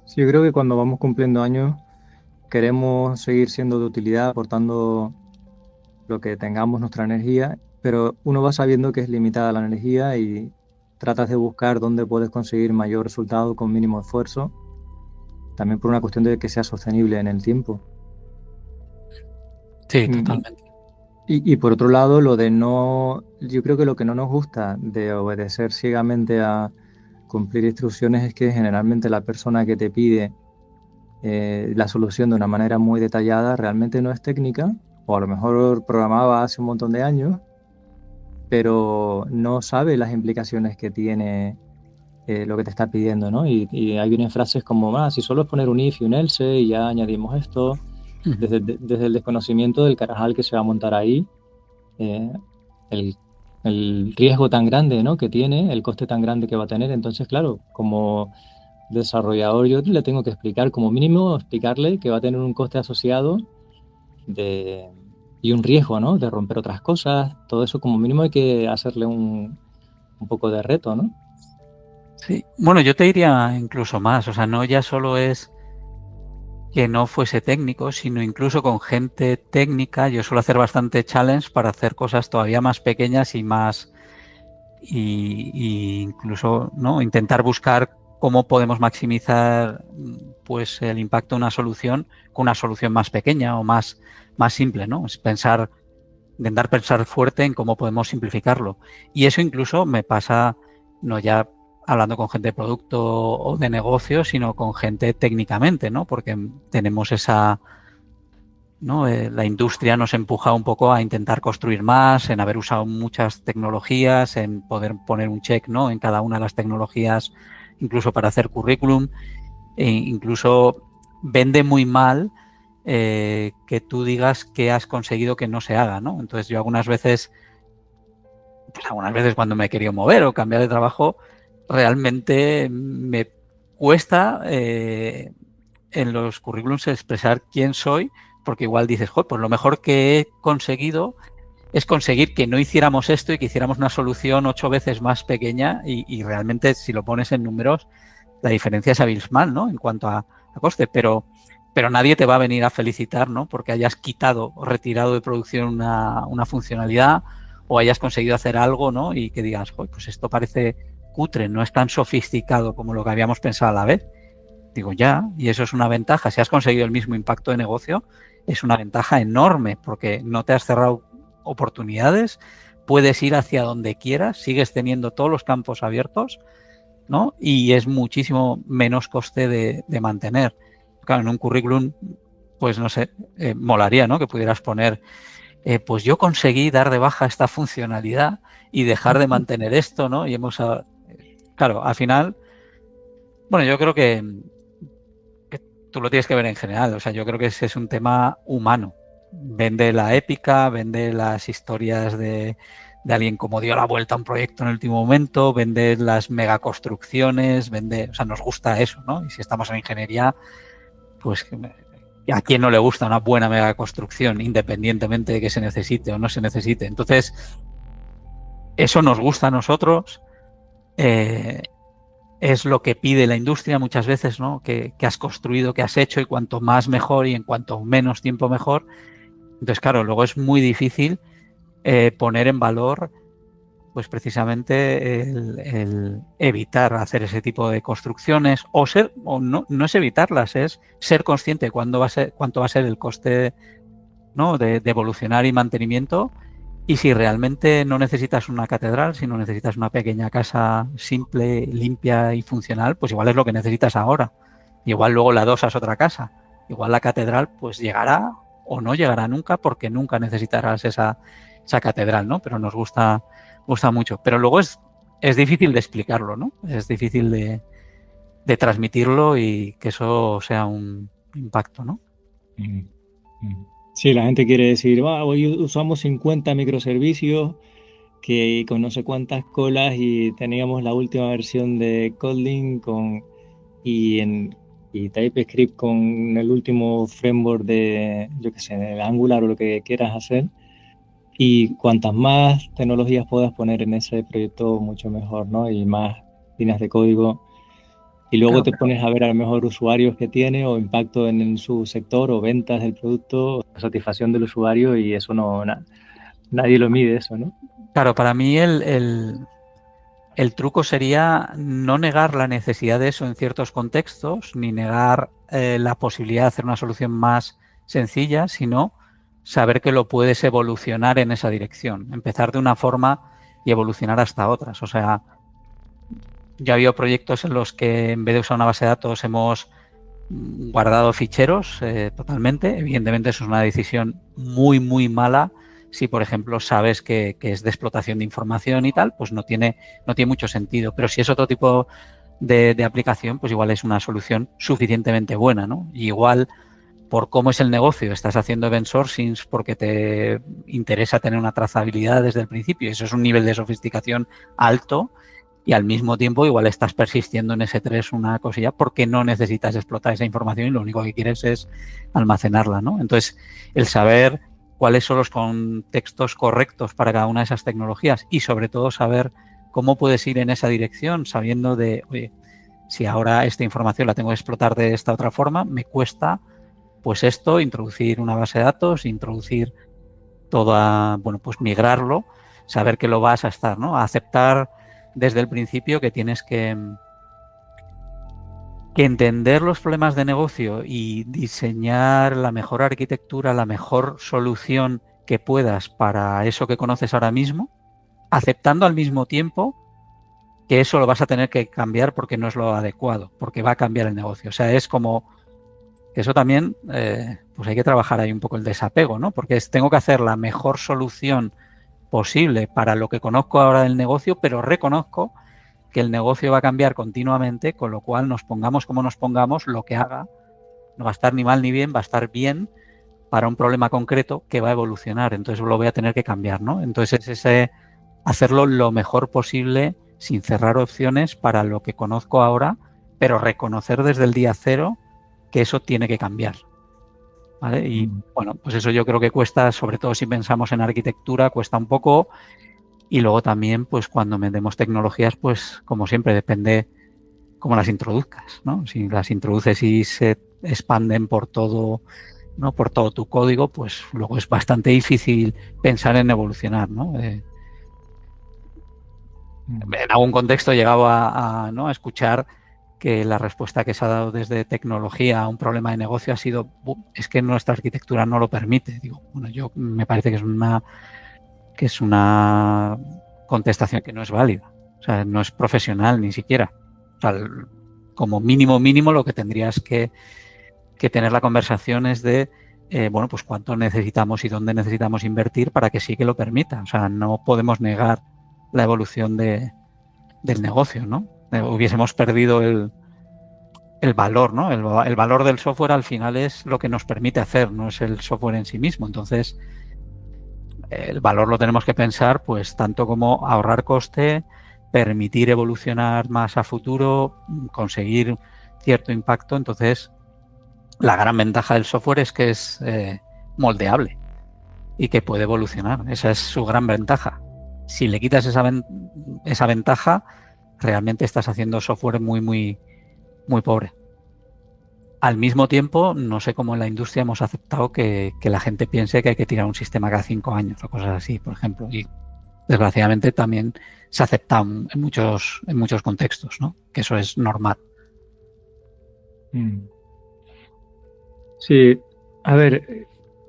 Sí, yo creo que cuando vamos cumpliendo años queremos seguir siendo de utilidad, aportando lo que tengamos, nuestra energía, pero uno va sabiendo que es limitada la energía y tratas de buscar dónde puedes conseguir mayor resultado con mínimo esfuerzo, también por una cuestión de que sea sostenible en el tiempo. Sí, totalmente. Y por otro lado, yo creo que lo que no nos gusta de obedecer ciegamente a cumplir instrucciones es que generalmente la persona que te pide la solución de una manera muy detallada realmente no es técnica, o a lo mejor programaba hace un montón de años, pero no sabe las implicaciones que tiene lo que te está pidiendo, ¿no? Y hay unas frases como, si solo es poner un if y un else y ya añadimos esto, desde el desconocimiento del carajal que se va a montar ahí, el riesgo tan grande, ¿no?, que tiene, el coste tan grande que va a tener. Entonces, claro, como desarrollador yo le tengo que explicar, como mínimo, explicarle que va a tener un coste asociado y un riesgo, ¿no?, de romper otras cosas. Todo eso como mínimo hay que hacerle un poco de reto, ¿no? Sí, bueno, yo te diría incluso más, o sea, no ya solo es que no fuese técnico, sino incluso con gente técnica. Yo suelo hacer bastante challenge para hacer cosas todavía más pequeñas y más, y incluso, ¿no?, intentar buscar cómo podemos maximizar pues el impacto de una solución con una solución más pequeña o más simple, ¿no? Es intentar pensar fuerte en cómo podemos simplificarlo. Y eso incluso me pasa, no ya hablando con gente de producto o de negocio, sino con gente técnicamente, ¿no? Porque tenemos esa, ¿no? La industria nos empuja un poco a intentar construir más, en haber usado muchas tecnologías, en poder poner un check, ¿no?, en cada una de las tecnologías, incluso para hacer currículum, e incluso vende muy mal que tú digas que has conseguido que no se haga, ¿no? Entonces yo algunas veces cuando me he querido mover o cambiar de trabajo, realmente me cuesta en los currículums expresar quién soy, porque igual dices, pues lo mejor que he conseguido es conseguir que no hiciéramos esto y que hiciéramos una solución 8 veces más pequeña y realmente si lo pones en números la diferencia es abismal, ¿no?, en cuanto a coste, pero nadie te va a venir a felicitar, ¿no?, porque hayas quitado o retirado de producción una funcionalidad o hayas conseguido hacer algo, ¿no?, y que digas, pues esto parece cutre, no es tan sofisticado como lo que habíamos pensado a la vez. Digo, ya, y eso es una ventaja. Si has conseguido el mismo impacto de negocio, es una ventaja enorme porque no te has cerrado oportunidades, puedes ir hacia donde quieras, sigues teniendo todos los campos abiertos, ¿no?, y es muchísimo menos coste de mantener. Claro, en un currículum, pues no sé, molaría, ¿no?, que pudieras poner, pues yo conseguí dar de baja esta funcionalidad y dejar de mantener esto, ¿no? Y claro, al final, bueno, yo creo que tú lo tienes que ver en general. O sea, yo creo que ese es un tema humano. Vende la épica, vende las historias de alguien como dio la vuelta a un proyecto en el último momento, vende las megaconstrucciones, o sea, nos gusta eso, ¿no? Y si estamos en ingeniería, pues ¿a quién no le gusta una buena megaconstrucción, independientemente de que se necesite o no se necesite? Entonces, eso nos gusta a nosotros. Es lo que pide la industria muchas veces, ¿no?, que has construido, que has hecho, y cuanto más mejor y en cuanto menos tiempo mejor. Entonces, claro, luego es muy difícil poner en valor pues precisamente el evitar hacer ese tipo de construcciones o no es evitarlas, es ser consciente de cuánto va a ser el coste, ¿no?, de evolucionar y mantenimiento Y si realmente no necesitas una catedral, si no necesitas una pequeña casa simple, limpia y funcional, pues igual es lo que necesitas ahora. Igual luego la adosas otra casa. Igual la catedral pues llegará o no llegará nunca porque nunca necesitarás esa catedral, ¿no? Pero nos gusta mucho. Pero luego es difícil de explicarlo, ¿no? Es difícil de transmitirlo y que eso sea un impacto, ¿no? Sí, la gente quiere decir, hoy usamos 50 microservicios que con no sé cuántas colas y teníamos la última versión de Kotlin y TypeScript con el último framework de, yo qué sé, de Angular o lo que quieras hacer. Y cuantas más tecnologías puedas poner en ese proyecto, mucho mejor, ¿no? Y más líneas de código. Y luego te pones a ver a lo mejor usuarios que tiene o impacto en su sector o ventas del producto, satisfacción del usuario y eso nadie lo mide eso, ¿no? Claro, para mí el truco sería no negar la necesidad de eso en ciertos contextos, ni negar la posibilidad de hacer una solución más sencilla, sino saber que lo puedes evolucionar en esa dirección, empezar de una forma y evolucionar hasta otras. O sea, ya ha habido proyectos en los que en vez de usar una base de datos hemos guardado ficheros totalmente. Evidentemente eso es una decisión muy, muy mala. Si, por ejemplo, sabes que es de explotación de información y tal, pues no tiene mucho sentido. Pero si es otro tipo de aplicación, pues igual es una solución suficientemente buena, ¿no? Y igual, por cómo es el negocio, estás haciendo event sourcing porque te interesa tener una trazabilidad desde el principio. Eso es un nivel de sofisticación alto. Y al mismo tiempo igual estás persistiendo en S3 una cosilla porque no necesitas explotar esa información y lo único que quieres es almacenarla, ¿no? Entonces, el saber cuáles son los contextos correctos para cada una de esas tecnologías y sobre todo saber cómo puedes ir en esa dirección sabiendo de, oye, si ahora esta información la tengo que explotar de esta otra forma, me cuesta pues esto, introducir una base de datos, introducir toda, bueno, pues migrarlo, saber que lo vas a estar, ¿no? A aceptar desde el principio que tienes que entender los problemas de negocio y diseñar la mejor arquitectura, la mejor solución que puedas para eso que conoces ahora mismo, aceptando al mismo tiempo que eso lo vas a tener que cambiar porque no es lo adecuado, porque va a cambiar el negocio. O sea, es como que eso también, pues hay que trabajar ahí un poco el desapego, ¿no? Porque tengo que hacer la mejor solución posible para lo que conozco ahora del negocio, pero reconozco que el negocio va a cambiar continuamente, con lo cual nos pongamos como nos pongamos, lo que haga no va a estar ni mal ni bien, va a estar bien para un problema concreto que va a evolucionar. Entonces lo voy a tener que cambiar, ¿no? Entonces es ese hacerlo lo mejor posible sin cerrar opciones para lo que conozco ahora, pero reconocer desde el día cero que eso tiene que cambiar. ¿Vale? Y bueno, pues eso yo creo que cuesta, sobre todo si pensamos en arquitectura, cuesta un poco. Y luego también, pues cuando metemos tecnologías, pues como siempre, depende cómo las introduzcas, ¿no? Si las introduces y se expanden por todo, ¿no? Por todo tu código, pues luego es bastante difícil pensar en evolucionar, ¿no? En algún contexto he llegado ¿no? a escuchar que la respuesta que se ha dado desde tecnología a un problema de negocio ha sido es que nuestra arquitectura no lo permite. Digo, bueno, yo me parece que es una contestación que no es válida. O sea, no es profesional ni siquiera. O sea, como mínimo lo que tendrías que tener la conversación es de, bueno, pues cuánto necesitamos y dónde necesitamos invertir para que sí que lo permita. O sea, no podemos negar la evolución del negocio, ¿no? Hubiésemos perdido el valor, ¿no? El valor del software al final es lo que nos permite hacer, no es el software en sí mismo. Entonces, el valor lo tenemos que pensar, pues, tanto como ahorrar coste, permitir evolucionar más a futuro, conseguir cierto impacto. Entonces, la gran ventaja del software es que es moldeable y que puede evolucionar. Esa es su gran ventaja. Si le quitas esa ventaja, realmente estás haciendo software muy, muy, muy pobre. Al mismo tiempo, no sé cómo en la industria hemos aceptado que la gente piense que hay que tirar un sistema cada 5 años o cosas así, por ejemplo. Y desgraciadamente también se acepta en muchos contextos, ¿no? Que eso es normal. Sí, a ver,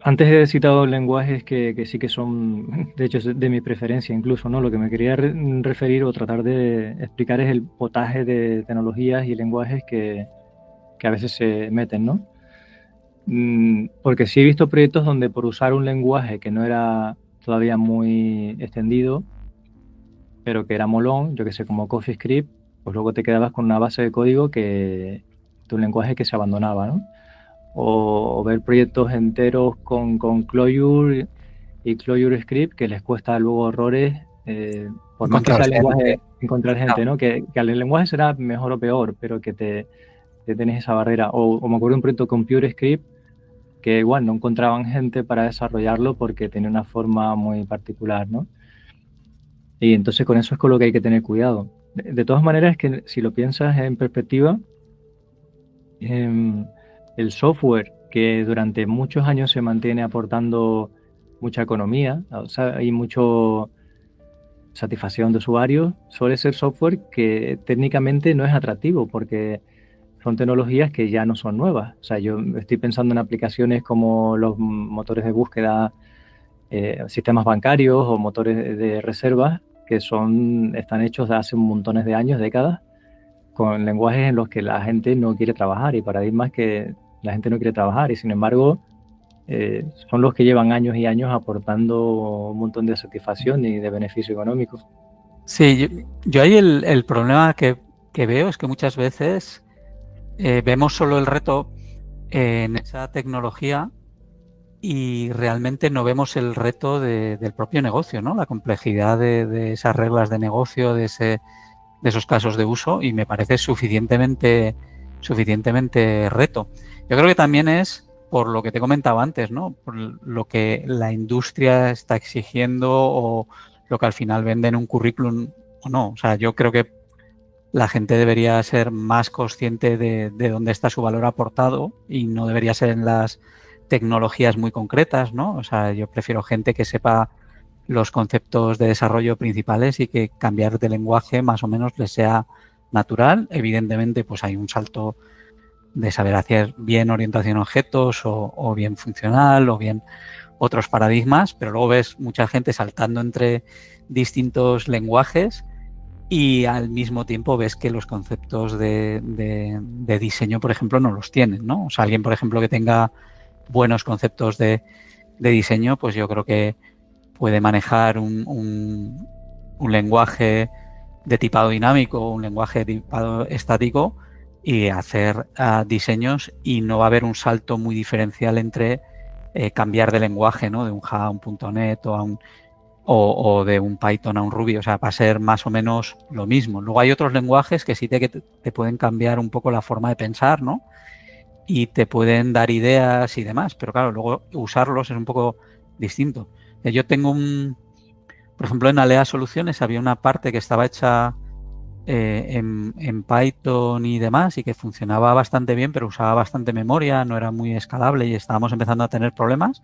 Antes he citado lenguajes que sí que son, de hecho, es de mi preferencia incluso, ¿no? Lo que me quería referir o tratar de explicar es el potaje de tecnologías y lenguajes que a veces se meten, ¿no? Porque sí he visto proyectos donde por usar un lenguaje que no era todavía muy extendido, pero que era molón, yo que sé, como CoffeeScript, pues luego te quedabas con una base de código de un lenguaje que se abandonaba, ¿no? O ver proyectos enteros con Clojure y Clojure Script que les cuesta luego errores, por más que Encontrar sea el lenguaje, gente. encontrar gente, Claro. ¿no? Que el lenguaje será mejor o peor, pero que te tenés esa barrera. O me acuerdo de un proyecto con PureScript que igual no encontraban gente para desarrollarlo porque tenía una forma muy particular, ¿no? Y entonces con eso es con lo que hay que tener cuidado. De todas maneras, es que si lo piensas en perspectiva, em, el software que durante muchos años se mantiene aportando mucha economía, o sea, hay mucho satisfacción de usuarios, suele ser software que técnicamente no es atractivo porque son tecnologías que ya no son nuevas. O sea, yo estoy pensando en aplicaciones como los motores de búsqueda, sistemas bancarios o motores de reservas que están hechos de hace montones de años, décadas, con lenguajes en los que la gente no quiere trabajar y paradigmas que la gente no quiere trabajar y sin embargo son los que llevan años y años aportando un montón de satisfacción y de beneficio económico. Sí, yo ahí el problema que veo es que muchas veces vemos solo el reto en esa tecnología y realmente no vemos el reto del propio negocio, ¿no? La complejidad de esas reglas de negocio, de esos casos de uso, y me parece suficientemente reto. Yo creo que también es por lo que te comentaba antes, ¿no? Por lo que la industria está exigiendo o lo que al final vende en un currículum o no. O sea, yo creo que la gente debería ser más consciente de dónde está su valor aportado y no debería ser en las tecnologías muy concretas, ¿no? O sea, yo prefiero gente que sepa los conceptos de desarrollo principales y que cambiar de lenguaje más o menos les sea natural. Evidentemente, pues hay un salto de saber hacer bien orientación a objetos o bien funcional o bien otros paradigmas, pero luego ves mucha gente saltando entre distintos lenguajes y al mismo tiempo ves que los conceptos de diseño, por ejemplo, no los tienen, ¿no? O sea, alguien, por ejemplo, que tenga buenos conceptos de diseño, pues yo creo que puede manejar un lenguaje de tipado dinámico, un lenguaje de tipado estático y hacer diseños, y no va a haber un salto muy diferencial entre cambiar de lenguaje, ¿no? De un Java a un .NET o de un Python a un Ruby. O sea, va a ser más o menos lo mismo. Luego hay otros lenguajes que sí te pueden cambiar un poco la forma de pensar, ¿no? Y te pueden dar ideas y demás, pero claro, luego usarlos es un poco distinto. Yo tengo por ejemplo, en Alea Soluciones había una parte que estaba hecha en Python y demás y que funcionaba bastante bien, pero usaba bastante memoria, no era muy escalable y estábamos empezando a tener problemas,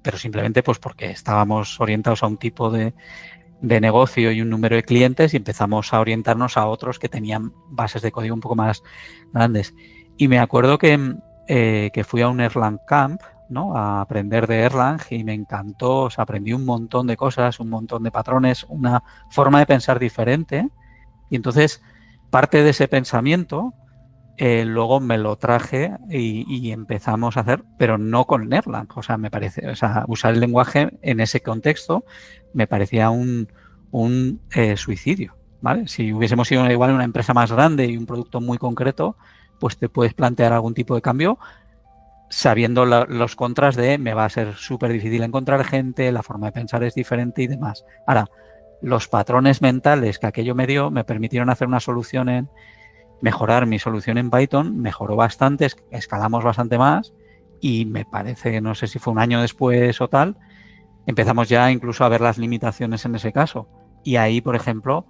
pero simplemente pues porque estábamos orientados a un tipo de negocio y un número de clientes y empezamos a orientarnos a otros que tenían bases de código un poco más grandes. Y me acuerdo que fui a un Erlang Camp, ¿no? A aprender de Erlang y me encantó. O sea, aprendí un montón de cosas, un montón de patrones, una forma de pensar diferente. Y entonces, parte de ese pensamiento, luego me lo traje y empezamos a hacer, pero no con Erlang. O sea, usar el lenguaje en ese contexto me parecía un suicidio, ¿vale? Si hubiésemos sido igual una empresa más grande y un producto muy concreto, pues te puedes plantear algún tipo de cambio sabiendo los contras de me va a ser súper difícil encontrar gente, la forma de pensar es diferente y demás. Ahora, los patrones mentales que aquello me dio me permitieron hacer una solución mejorar mi solución en Python, mejoró bastante, escalamos bastante más y me parece, no sé si fue un año después o tal, empezamos ya incluso a ver las limitaciones en ese caso. Y ahí, por ejemplo,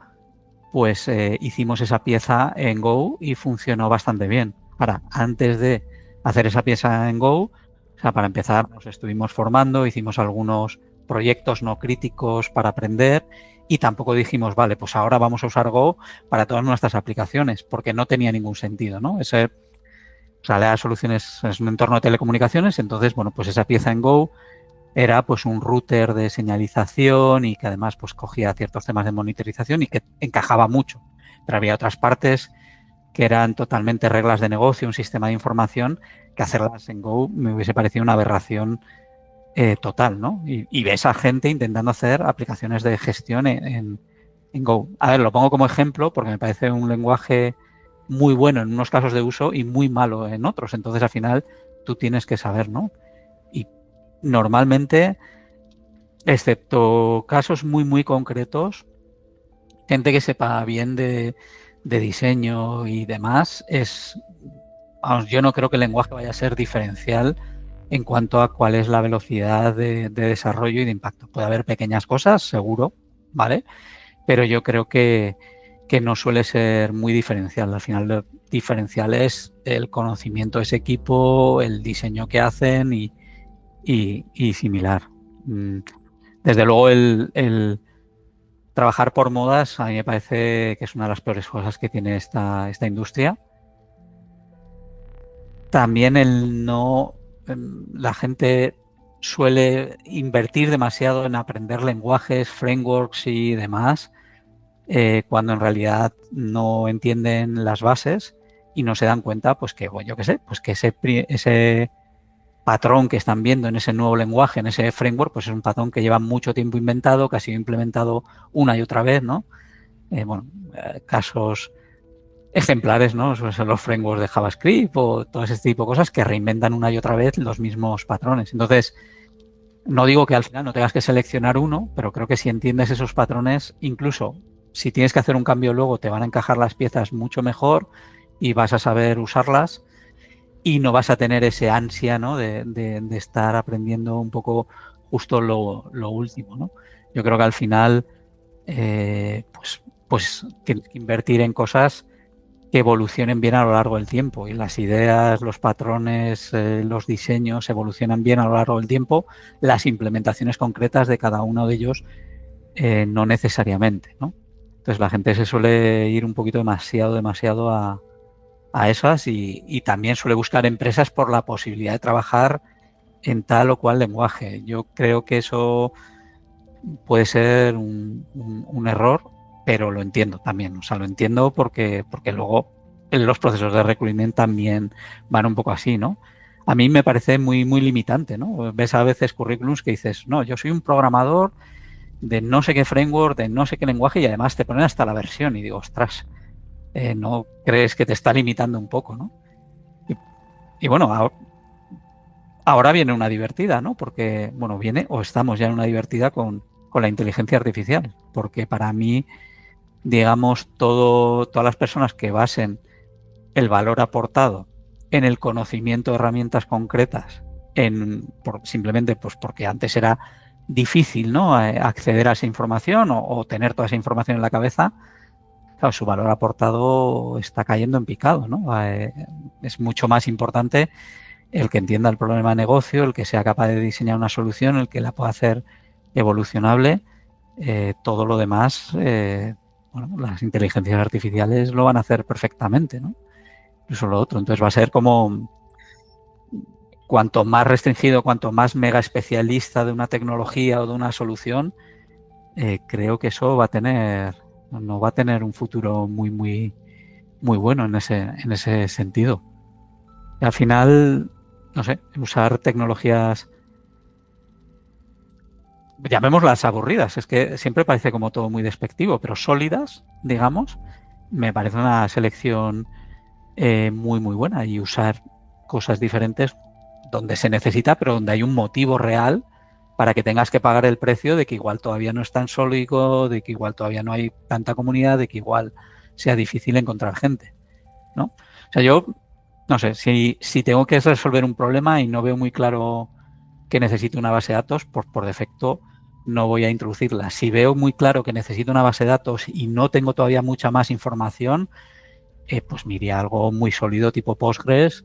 pues hicimos esa pieza en Go y funcionó bastante bien. Ahora, antes de hacer esa pieza en Go, o sea, para empezar, nos estuvimos formando, hicimos algunos proyectos no críticos para aprender y tampoco dijimos, vale, pues ahora vamos a usar Go para todas nuestras aplicaciones, porque no tenía ningún sentido, ¿no? O sea, las soluciones es un entorno de telecomunicaciones, entonces, bueno, pues esa pieza en Go era pues un router de señalización y que además pues cogía ciertos temas de monitorización y que encajaba mucho. Pero había otras partes que eran totalmente reglas de negocio, un sistema de información, que hacerlas en Go me hubiese parecido una aberración total, ¿no? Y ves a gente intentando hacer aplicaciones de gestión en Go. A ver, lo pongo como ejemplo porque me parece un lenguaje muy bueno en unos casos de uso y muy malo en otros. Entonces, al final, tú tienes que saber, ¿no? Y normalmente, excepto casos muy, muy concretos, gente que sepa bien de diseño y demás, vamos, yo no creo que el lenguaje vaya a ser diferencial en cuanto a cuál es la velocidad de desarrollo y de impacto. Puede haber pequeñas cosas, seguro, ¿vale? Pero yo creo que no suele ser muy diferencial. Al final, lo diferencial es el conocimiento de ese equipo, el diseño que hacen y similar. Desde luego, el trabajar por modas a mí me parece que es una de las peores cosas que tiene esta industria. También la gente suele invertir demasiado en aprender lenguajes, frameworks y demás, cuando en realidad no entienden las bases y no se dan cuenta, pues que, bueno, yo qué sé, pues que ese patrón que están viendo en ese nuevo lenguaje, en ese framework, pues es un patrón que lleva mucho tiempo inventado, que ha sido implementado una y otra vez, ¿no? Casos ejemplares, ¿no? Son los frameworks de JavaScript o todo ese tipo de cosas que reinventan una y otra vez los mismos patrones. Entonces, no digo que al final no tengas que seleccionar uno, pero creo que si entiendes esos patrones, incluso si tienes que hacer un cambio luego, te van a encajar las piezas mucho mejor y vas a saber usarlas y no vas a tener ese ansia, ¿no? de estar aprendiendo un poco justo lo último, ¿no? Yo creo que al final pues tienes que invertir en cosas que evolucionen bien a lo largo del tiempo y las ideas, los patrones, los diseños evolucionan bien a lo largo del tiempo, las implementaciones concretas de cada uno de ellos no necesariamente, ¿no? Entonces la gente se suele ir un poquito demasiado a esas y también suele buscar empresas por la posibilidad de trabajar en tal o cual lenguaje. Yo creo que eso puede ser un error, pero lo entiendo también. O sea, lo entiendo porque luego los procesos de recruitment también van un poco así, ¿no? A mí me parece muy, muy limitante, ¿no? Ves a veces currículums que dices, no, yo soy un programador de no sé qué framework, de no sé qué lenguaje y además te ponen hasta la versión y digo, ostras, ¿no crees que te está limitando un poco, ¿no? Y bueno, ahora viene una divertida, ¿no? Porque, bueno, viene o estamos ya en una divertida con la inteligencia artificial, porque para mí, digamos, todas las personas que basen el valor aportado en el conocimiento de herramientas concretas, simplemente pues porque antes era difícil, ¿no? Acceder a esa información o tener toda esa información en la cabeza, claro, su valor aportado está cayendo en picado, ¿no? Es mucho más importante el que entienda el problema de negocio, el que sea capaz de diseñar una solución, el que la pueda hacer evolucionable. Todo lo demás, bueno, las inteligencias artificiales lo van a hacer perfectamente, ¿no? Incluso lo otro. Entonces va a ser como cuanto más restringido, cuanto más mega especialista de una tecnología o de una solución, creo que eso no va a tener un futuro muy, muy, muy bueno en ese sentido. Y al final, no sé, usar tecnologías, llamémoslas aburridas, es que siempre parece como todo muy despectivo, pero sólidas, digamos, me parece una selección muy, muy buena y usar cosas diferentes donde se necesita, pero donde hay un motivo real para que tengas que pagar el precio de que igual todavía no es tan sólido, de que igual todavía no hay tanta comunidad, de que igual sea difícil encontrar gente, ¿no? O sea, yo, no sé, si tengo que resolver un problema y no veo muy claro que necesito una base de datos, pues por defecto no voy a introducirla. Si veo muy claro que necesito una base de datos y no tengo todavía mucha más información, pues me iría a algo muy sólido tipo Postgres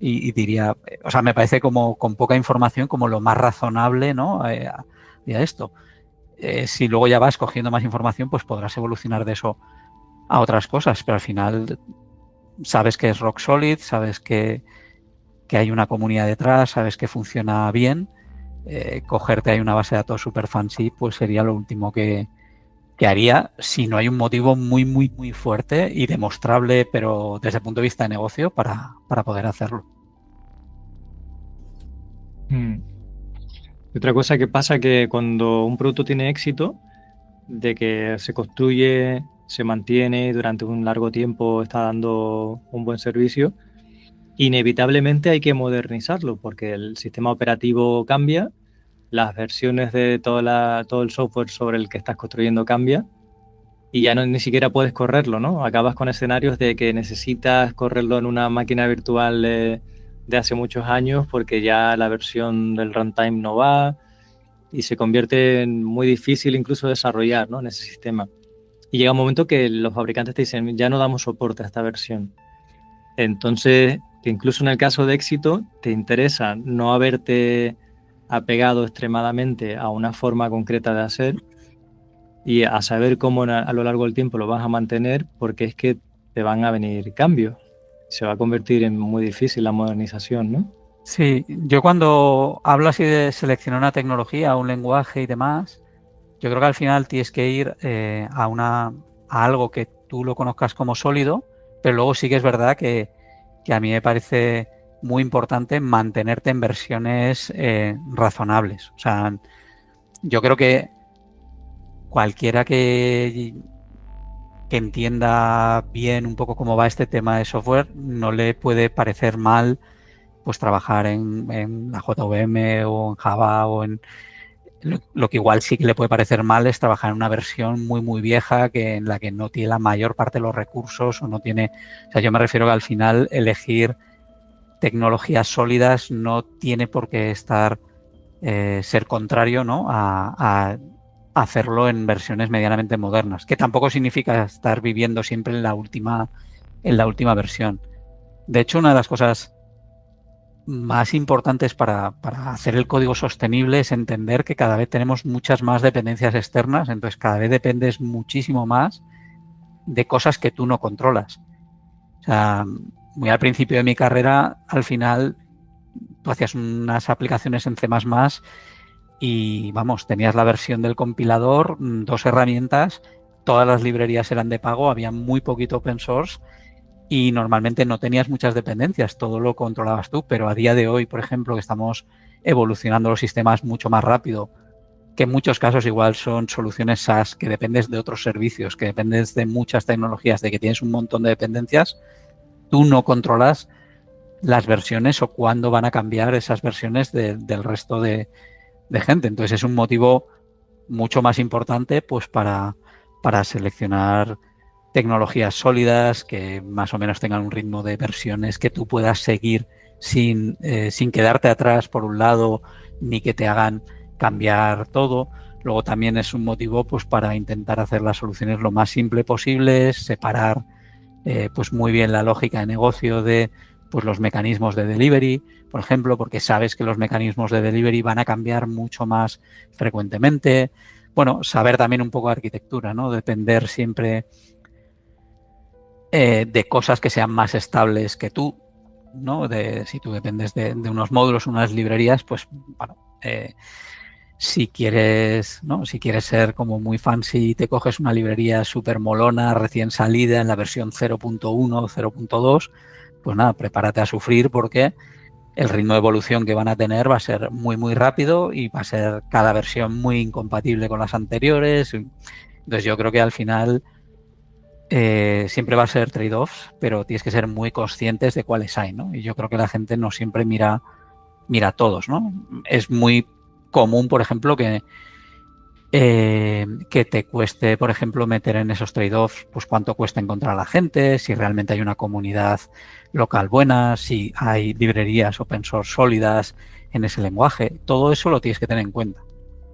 y diría, o sea, me parece como con poca información como lo más razonable, ¿no? A esto. Si luego ya vas cogiendo más información, pues podrás evolucionar de eso a otras cosas, pero al final sabes que es rock solid, sabes que que hay una comunidad detrás, sabes que funciona bien, cogerte ahí una base de datos super fancy, pues sería lo último que haría si no hay un motivo muy, muy, muy fuerte y demostrable, pero desde el punto de vista de negocio, para poder hacerlo. Otra cosa que pasa que cuando un producto tiene éxito, de que se construye, se mantiene y durante un largo tiempo está dando un buen servicio, inevitablemente hay que modernizarlo porque el sistema operativo cambia, las versiones de todo el software sobre el que estás construyendo cambia y ya no, ni siquiera puedes correrlo, ¿no? Acabas con escenarios de que necesitas correrlo en una máquina virtual de hace muchos años porque ya la versión del runtime no va y se convierte en muy difícil incluso desarrollar, ¿no?, en ese sistema. Y llega un momento que los fabricantes te dicen, ya no damos soporte a esta versión. Entonces, que incluso en el caso de éxito, te interesa no haberte apegado extremadamente a una forma concreta de hacer y a saber cómo a lo largo del tiempo lo vas a mantener, porque es que te van a venir cambios. Se va a convertir en muy difícil la modernización, ¿no? Sí, yo cuando hablo así de seleccionar una tecnología, un lenguaje y demás, yo creo que al final tienes que ir a algo que tú lo conozcas como sólido, pero luego sí que es verdad que a mí me parece muy importante mantenerte en versiones razonables. O sea, yo creo que cualquiera que entienda bien un poco cómo va este tema de software, no le puede parecer mal pues trabajar en la JVM o en Java o en... Lo que igual sí que le puede parecer mal es trabajar en una versión muy, muy vieja en la que no tiene la mayor parte de los recursos o no tiene... O sea, yo me refiero que al final elegir tecnologías sólidas no tiene por qué ser contrario, ¿no?, a hacerlo en versiones medianamente modernas, que tampoco significa estar viviendo siempre en la última versión. De hecho, una de las cosas más importantes para hacer el código sostenible es entender que cada vez tenemos muchas más dependencias externas, entonces cada vez dependes muchísimo más de cosas que tú no controlas. O sea, muy al principio de mi carrera, al final, tú hacías unas aplicaciones en C++ y, vamos, tenías la versión del compilador, 2 herramientas, todas las librerías eran de pago, había muy poquito open source y normalmente no tenías muchas dependencias, todo lo controlabas tú, pero a día de hoy, por ejemplo, que estamos evolucionando los sistemas mucho más rápido, que en muchos casos igual son soluciones SaaS, que dependes de otros servicios, que dependes de muchas tecnologías, de que tienes un montón de dependencias, tú no controlas las versiones o cuándo van a cambiar esas versiones del resto de gente. Entonces es un motivo mucho más importante pues para seleccionar tecnologías sólidas que más o menos tengan un ritmo de versiones que tú puedas seguir sin quedarte atrás por un lado ni que te hagan cambiar todo. Luego también es un motivo pues para intentar hacer las soluciones lo más simple posible, separar pues muy bien la lógica de negocio de pues los mecanismos de delivery, por ejemplo, porque sabes que los mecanismos de delivery van a cambiar mucho más frecuentemente. Bueno, saber también un poco de arquitectura, ¿no? Depender siempre de cosas que sean más estables que tú, ¿no? Si tú dependes de unos módulos, unas librerías, pues bueno, si quieres, ¿no?, si quieres ser como muy fancy, te coges una librería súper molona, recién salida en la versión 0.1 o 0.2, pues nada, prepárate a sufrir porque el ritmo de evolución que van a tener va a ser muy, muy rápido y va a ser cada versión muy incompatible con las anteriores. Entonces yo creo que al final siempre va a ser trade-offs, pero tienes que ser muy conscientes de cuáles hay, ¿no? Y yo creo que la gente no siempre mira a todos, ¿no? Es muy común, por ejemplo, que te cueste, por ejemplo, meter en esos trade-offs, pues cuánto cuesta encontrar a la gente, si realmente hay una comunidad local buena, si hay librerías open source sólidas en ese lenguaje. Todo eso lo tienes que tener en cuenta.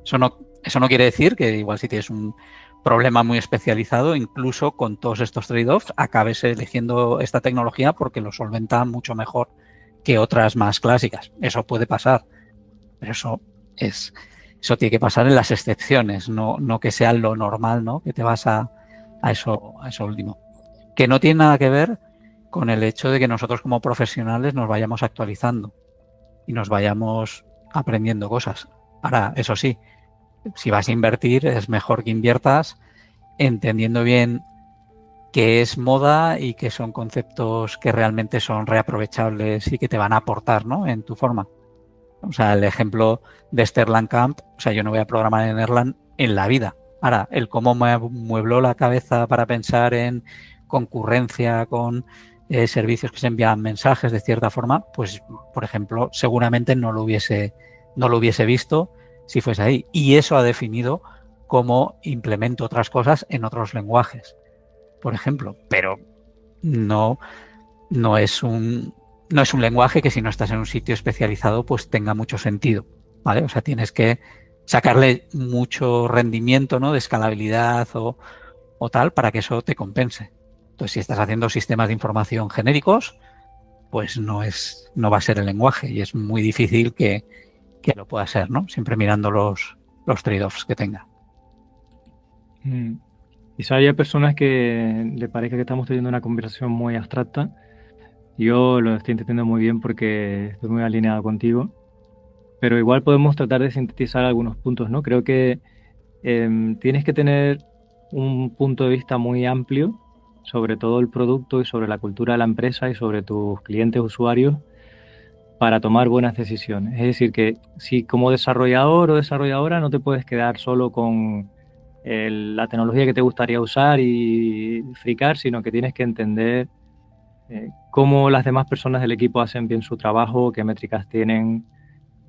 Eso no quiere decir que igual si tienes un problema muy especializado, incluso con todos estos trade-offs, acabes eligiendo esta tecnología porque lo solventa mucho mejor que otras más clásicas. Eso puede pasar, pero eso tiene que pasar en las excepciones, no que sea lo normal, ¿no? Que te vas a eso último. Que no tiene nada que ver con el hecho de que nosotros como profesionales nos vayamos actualizando y nos vayamos aprendiendo cosas. Ahora, eso sí, si vas a invertir, es mejor que inviertas entendiendo bien qué es moda y qué son conceptos que realmente son reaprovechables y que te van a aportar, ¿no?, en tu forma. O sea, el ejemplo de Sterling Camp, o sea, yo no voy a programar en Erlang en la vida. Ahora, el cómo me muebló la cabeza para pensar en concurrencia con servicios que se envían mensajes de cierta forma, pues, por ejemplo, seguramente no lo hubiese visto si fuese ahí. Y eso ha definido cómo implemento otras cosas en otros lenguajes, por ejemplo. Pero no es un lenguaje que si no estás en un sitio especializado pues tenga mucho sentido, ¿vale? O sea, tienes que sacarle mucho rendimiento, ¿no?, de escalabilidad o tal para que eso te compense. Entonces, si estás haciendo sistemas de información genéricos, pues no va a ser el lenguaje y es muy difícil que lo pueda ser, ¿no? Siempre mirando los trade-offs que tenga. Quizá haya personas que le parezca que estamos teniendo una conversación muy abstracta. Yo lo estoy entendiendo muy bien porque estoy muy alineado contigo, pero igual podemos tratar de sintetizar algunos puntos, ¿no? Creo que tienes que tener un punto de vista muy amplio sobre todo el producto y sobre la cultura de la empresa y sobre tus clientes usuarios para tomar buenas decisiones. Es decir, que si como desarrollador o desarrolladora no te puedes quedar solo con la tecnología que te gustaría usar y fricar, sino que tienes que entender cómo las demás personas del equipo hacen bien su trabajo, qué métricas tienen,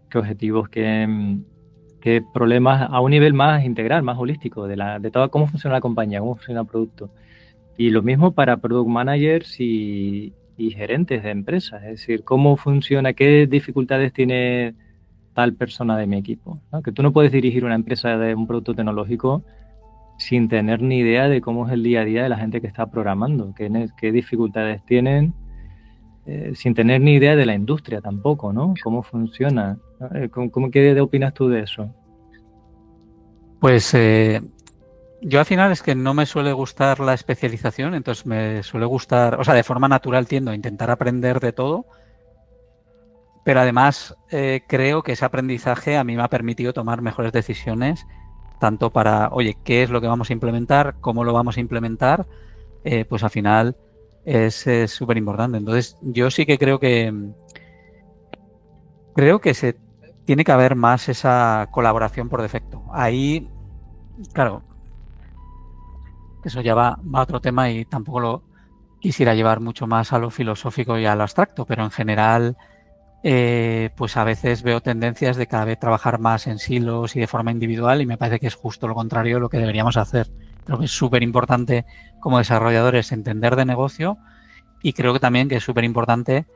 qué objetivos, qué problemas a un nivel más integral, más holístico, de todo cómo funciona la compañía, cómo funciona el producto. Y lo mismo para product managers y gerentes de empresas, es decir, cómo funciona, qué dificultades tiene tal persona de mi equipo, ¿no? Que tú no puedes dirigir una empresa de un producto tecnológico sin tener ni idea de cómo es el día a día de la gente que está programando, qué dificultades tienen, sin tener ni idea de la industria tampoco, ¿no? Cómo funciona. ¿Qué opinas tú de eso? Pues yo al final es que no me suele gustar la especialización, entonces me suele gustar, o sea, de forma natural tiendo a intentar aprender de todo, pero además creo que ese aprendizaje a mí me ha permitido tomar mejores decisiones, tanto para, oye, qué es lo que vamos a implementar, cómo lo vamos a implementar, pues al final es súper importante. Entonces yo sí que creo que se tiene que haber más esa colaboración por defecto. Ahí, claro, eso ya va a otro tema y tampoco lo quisiera llevar mucho más a lo filosófico y a lo abstracto, pero en general pues a veces veo tendencias de cada vez trabajar más en silos y de forma individual y me parece que es justo lo contrario de lo que deberíamos hacer. Creo que es súper importante como desarrolladores entender de negocio y creo que también que es súper importante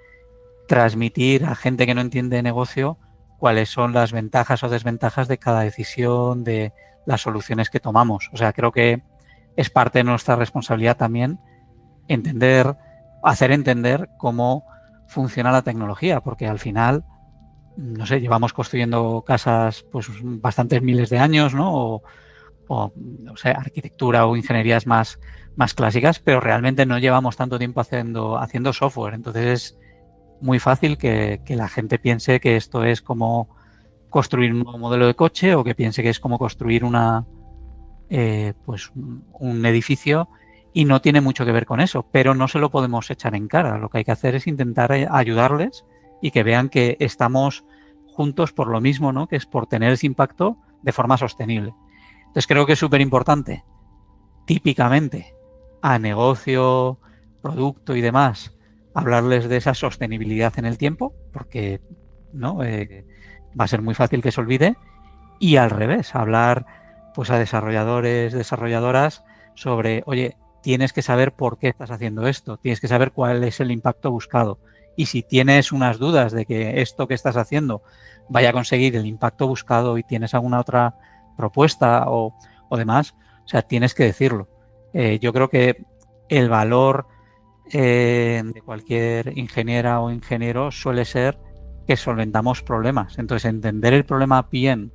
transmitir a gente que no entiende de negocio cuáles son las ventajas o desventajas de cada decisión, de las soluciones que tomamos. O sea, creo que es parte de nuestra responsabilidad también hacer entender cómo funciona la tecnología, porque al final, no sé, llevamos construyendo casas pues bastantes miles de años, ¿no? O no sé, arquitectura o ingenierías más clásicas, pero realmente no llevamos tanto tiempo haciendo software. Entonces es muy fácil que la gente piense que esto es como construir un nuevo modelo de coche o que piense que es como construir pues un edificio y no tiene mucho que ver con eso, pero no se lo podemos echar en cara. Lo que hay que hacer es intentar ayudarles y que vean que estamos juntos por lo mismo, ¿no? Que es por tener ese impacto de forma sostenible. Entonces creo que es súper importante, típicamente, a negocio, producto y demás, hablarles de esa sostenibilidad en el tiempo, porque ¿no? Va a ser muy fácil que se olvide, y al revés, hablar pues a desarrolladores, desarrolladoras sobre, oye, tienes que saber por qué estás haciendo esto, tienes que saber cuál es el impacto buscado. Y si tienes unas dudas de que esto que estás haciendo vaya a conseguir el impacto buscado y tienes alguna otra propuesta o demás, o sea, tienes que decirlo. Yo creo que el valor de cualquier ingeniera o ingeniero suele ser que solventamos problemas. Entonces, entender el problema bien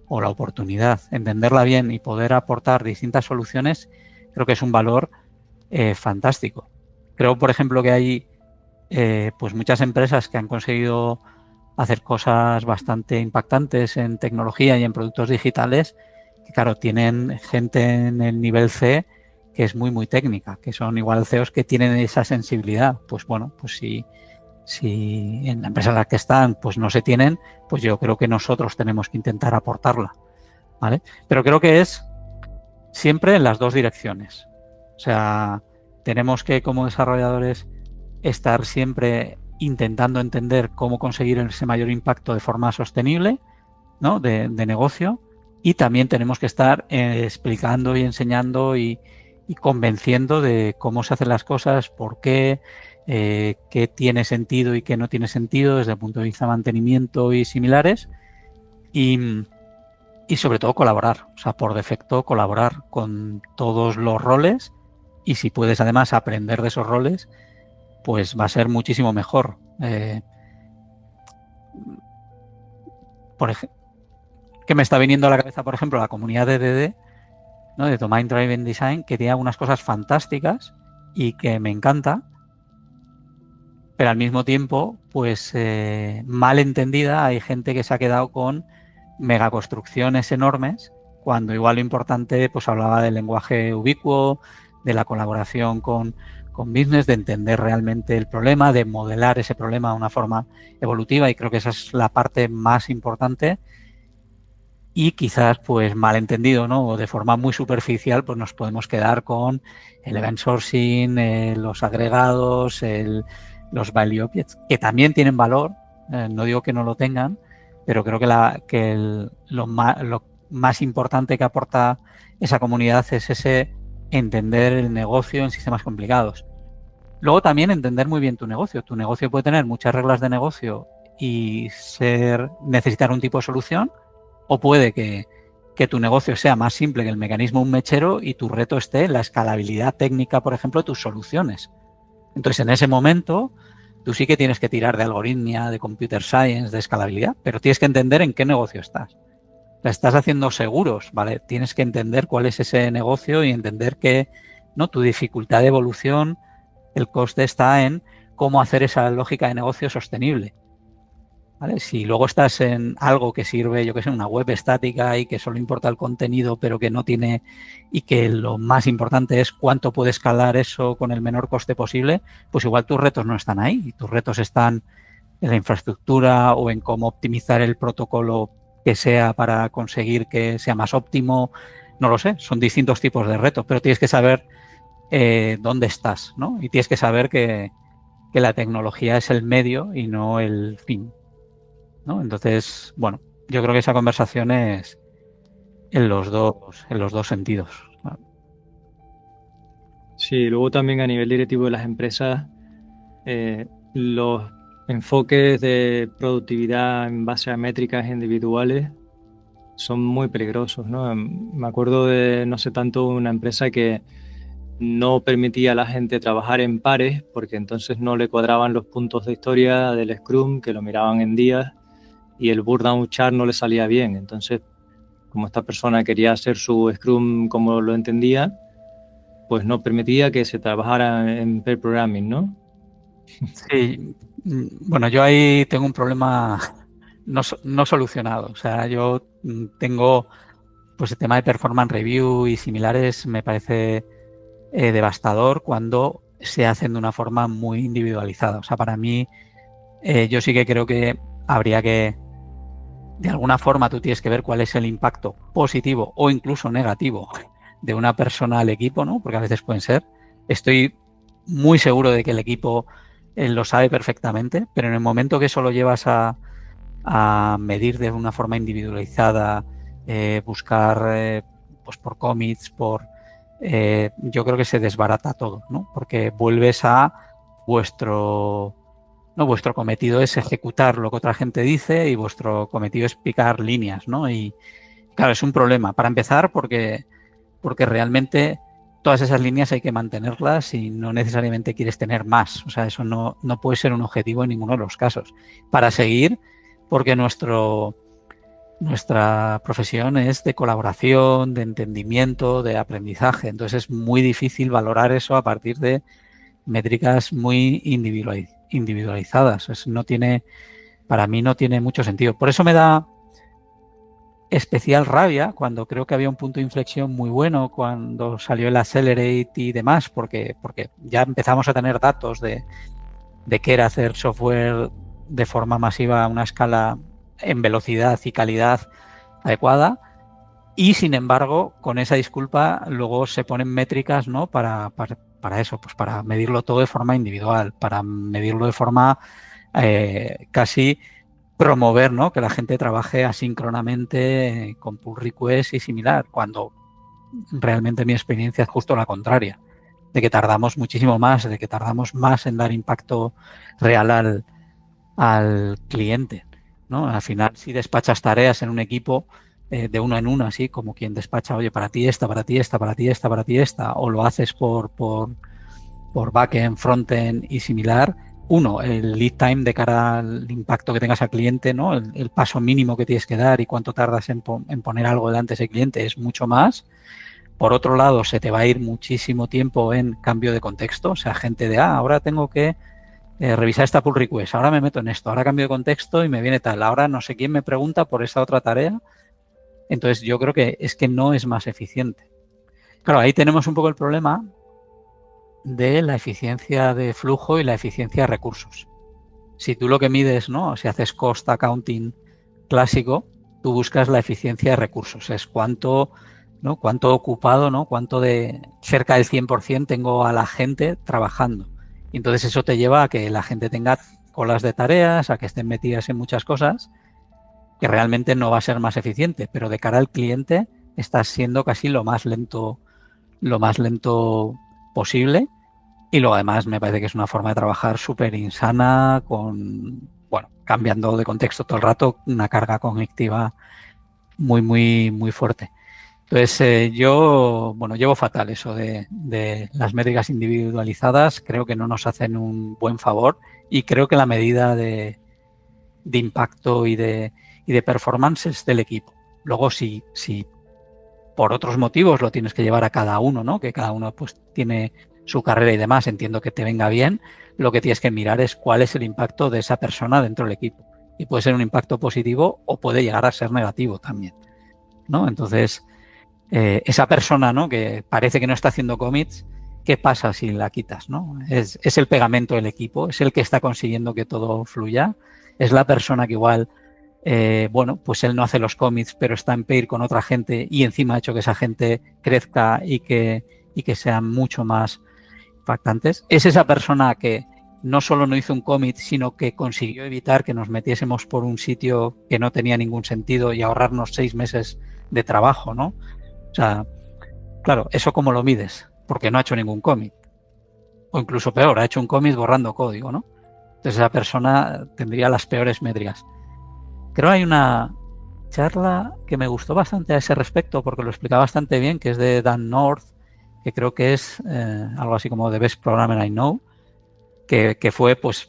o la oportunidad, entenderla bien y poder aportar distintas soluciones, creo que es un valor fantástico. Creo, por ejemplo, que hay pues muchas empresas que han conseguido hacer cosas bastante impactantes en tecnología y en productos digitales, que claro, tienen gente en el nivel C que es muy, muy técnica, que son igual CEOs que tienen esa sensibilidad. Pues bueno, pues si en la empresa en la que están pues no se tienen, pues yo creo que nosotros tenemos que intentar aportarla, ¿vale? Pero creo que es siempre en las dos direcciones. O sea, tenemos que como desarrolladores estar siempre intentando entender cómo conseguir ese mayor impacto de forma sostenible, ¿no? de negocio, y también tenemos que estar explicando y enseñando y convenciendo de cómo se hacen las cosas, por qué, qué tiene sentido y qué no tiene sentido desde el punto de vista de mantenimiento y similares, y sobre todo colaborar, o sea, por defecto colaborar con todos los roles, y si puedes además aprender de esos roles, pues va a ser muchísimo mejor. Por ejemplo, que me está viniendo a la cabeza, por ejemplo, la comunidad de DD, ¿no? De Domain Driven Design, que tiene algunas cosas fantásticas y que me encanta, pero al mismo tiempo, pues mal entendida, hay gente que se ha quedado con megaconstrucciones enormes, cuando igual lo importante, pues hablaba del lenguaje ubicuo, de la colaboración con business, de entender realmente el problema, de modelar ese problema de una forma evolutiva, y creo que esa es la parte más importante. Y quizás, pues mal entendido, ¿no? O de forma muy superficial, pues nos podemos quedar con el event sourcing, los agregados, los value objects, que también tienen valor, no digo que no lo tengan, pero creo que lo más importante que aporta esa comunidad es ese entender el negocio en sistemas complicados. Luego también entender muy bien tu negocio. Tu negocio puede tener muchas reglas de negocio y necesitar un tipo de solución, o puede que tu negocio sea más simple que el mecanismo de un mechero y tu reto esté en la escalabilidad técnica, por ejemplo, de tus soluciones. Entonces, en ese momento, tú sí que tienes que tirar de algoritmia, de computer science, de escalabilidad, pero tienes que entender en qué negocio estás. Estás haciendo seguros, ¿vale? Tienes que entender cuál es ese negocio y entender que, ¿no? Tu dificultad de evolución, el coste está en cómo hacer esa lógica de negocio sostenible. ¿Vale? Si luego estás en algo que sirve, yo que sé, una web estática y que solo importa el contenido, pero que no tiene, y que lo más importante es cuánto puede escalar eso con el menor coste posible, pues igual tus retos no están ahí. Tus retos están en la infraestructura o en cómo optimizar el protocolo que sea para conseguir que sea más óptimo. No lo sé, son distintos tipos de retos, pero tienes que saber dónde estás, ¿no? Y tienes que saber que la tecnología es el medio y no el fin, ¿no? Entonces, bueno, yo creo que esa conversación es en los dos sentidos. Sí, luego también a nivel directivo de las empresas, los enfoques de productividad en base a métricas individuales son muy peligrosos, ¿no? Me acuerdo de no sé tanto una empresa que no permitía a la gente trabajar en pares porque entonces no le cuadraban los puntos de historia del Scrum, que lo miraban en días, y el Burnout Chart no le salía bien. Entonces, como esta persona quería hacer su Scrum como lo entendía, pues no permitía que se trabajara en pair programming, ¿no? Sí, bueno, yo ahí tengo un problema no solucionado. O sea, yo tengo, pues el tema de performance review y similares me parece devastador cuando se hacen de una forma muy individualizada. O sea, para mí, yo sí que creo que habría que, de alguna forma, tú tienes que ver cuál es el impacto positivo o incluso negativo de una persona al equipo, ¿no? Porque a veces pueden ser. Estoy muy seguro de que el equipo lo sabe perfectamente, pero en el momento que eso lo llevas a medir de una forma individualizada, buscar pues por commits, yo creo que se desbarata todo, ¿no? Porque vuelves a vuestro cometido es ejecutar lo que otra gente dice y vuestro cometido es picar líneas, ¿no? Y claro, es un problema. Para empezar, porque realmente todas esas líneas hay que mantenerlas y no necesariamente quieres tener más. O sea, eso no puede ser un objetivo en ninguno de los casos. Para seguir, porque nuestra profesión es de colaboración, de entendimiento, de aprendizaje. Entonces es muy difícil valorar eso a partir de métricas muy individualizadas. Para mí no tiene mucho sentido. Por eso me da especial rabia cuando creo que había un punto de inflexión muy bueno cuando salió el Accelerate y demás, porque ya empezamos a tener datos de qué era hacer software de forma masiva a una escala en velocidad y calidad adecuada. Y sin embargo, con esa disculpa, luego se ponen métricas, ¿no? Para eso, pues para medirlo todo de forma individual, para medirlo de forma casi promover, ¿no? Que la gente trabaje asíncronamente con pull request y similar, cuando realmente mi experiencia es justo la contraria, de que tardamos muchísimo más, de que tardamos más en dar impacto real al cliente, ¿no? Al final, si despachas tareas en un equipo de uno en uno, así como quien despacha, oye, para ti esta, para ti esta, para ti esta, para ti esta, o lo haces por backend, frontend y similar, el lead time de cara al impacto que tengas al cliente, ¿no? El paso mínimo que tienes que dar y cuánto tardas en poner algo delante de ese cliente es mucho más. Por otro lado, se te va a ir muchísimo tiempo en cambio de contexto, o sea, gente de, ahora tengo que revisar esta pull request, ahora me meto en esto, ahora cambio de contexto y me viene tal, ahora no sé quién me pregunta por esa otra tarea. Entonces yo creo que es que no es más eficiente. Claro, ahí tenemos un poco el problema de la eficiencia de flujo y la eficiencia de recursos. Si tú lo que mides, ¿no? Si haces cost accounting clásico, tú buscas la eficiencia de recursos, es cuánto ocupado, ¿no? Cuánto de cerca del 100% tengo a la gente trabajando. Y entonces eso te lleva a que la gente tenga colas de tareas, a que estén metidas en muchas cosas, que realmente no va a ser más eficiente, pero de cara al cliente estás siendo casi lo más lento posible. Y luego además me parece que es una forma de trabajar súper insana, cambiando de contexto todo el rato, una carga cognitiva muy, muy, muy fuerte. Entonces yo llevo fatal eso de las métricas individualizadas, creo que no nos hacen un buen favor y creo que la medida de impacto y de performance es del equipo. Luego si por otros motivos lo tienes que llevar a cada uno, ¿no? Que cada uno pues tiene su carrera y demás, entiendo que te venga bien, lo que tienes que mirar es cuál es el impacto de esa persona dentro del equipo. Y puede ser un impacto positivo o puede llegar a ser negativo también, ¿no? Entonces, esa persona, ¿no? Que parece que no está haciendo commits, ¿qué pasa si la quitas, ¿no? Es el pegamento del equipo, es el que está consiguiendo que todo fluya, es la persona que igual pues él no hace los commits, pero está en pair con otra gente y encima ha hecho que esa gente crezca y que sean mucho más impactantes. Es esa persona que no solo no hizo un commit, sino que consiguió evitar que nos metiésemos por un sitio que no tenía ningún sentido y ahorrarnos 6 meses de trabajo, ¿no? O sea, claro, ¿eso cómo lo mides? Porque no ha hecho ningún commit. O incluso peor, ha hecho un commit borrando código, ¿no? Entonces esa persona tendría las peores métricas. Creo que hay una charla que me gustó bastante a ese respecto porque lo explica bastante bien, que es de Dan North, que creo que es algo así como The Best Programmer I Know, que fue pues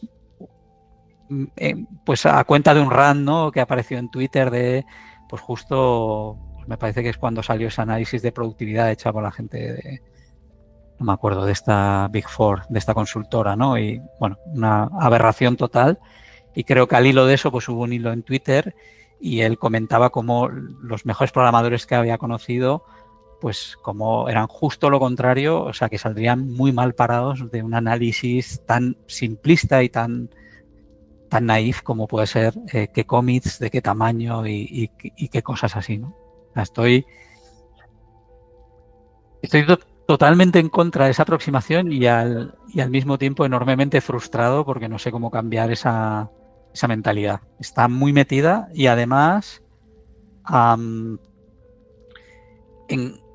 a cuenta de un rant, ¿no? Que apareció en Twitter de pues justo, pues me parece que es cuando salió ese análisis de productividad hecha por la gente de, no me acuerdo, de esta Big Four, de esta consultora, ¿no? Y bueno, una aberración total. Y creo que al hilo de eso pues hubo un hilo en Twitter y él comentaba cómo los mejores programadores que había conocido pues como eran justo lo contrario, o sea que saldrían muy mal parados de un análisis tan simplista y tan naif como puede ser qué commits, de qué tamaño y qué cosas así, ¿no? O sea, estoy totalmente en contra de esa aproximación y al mismo tiempo enormemente frustrado porque no sé cómo cambiar esa mentalidad. Está muy metida y además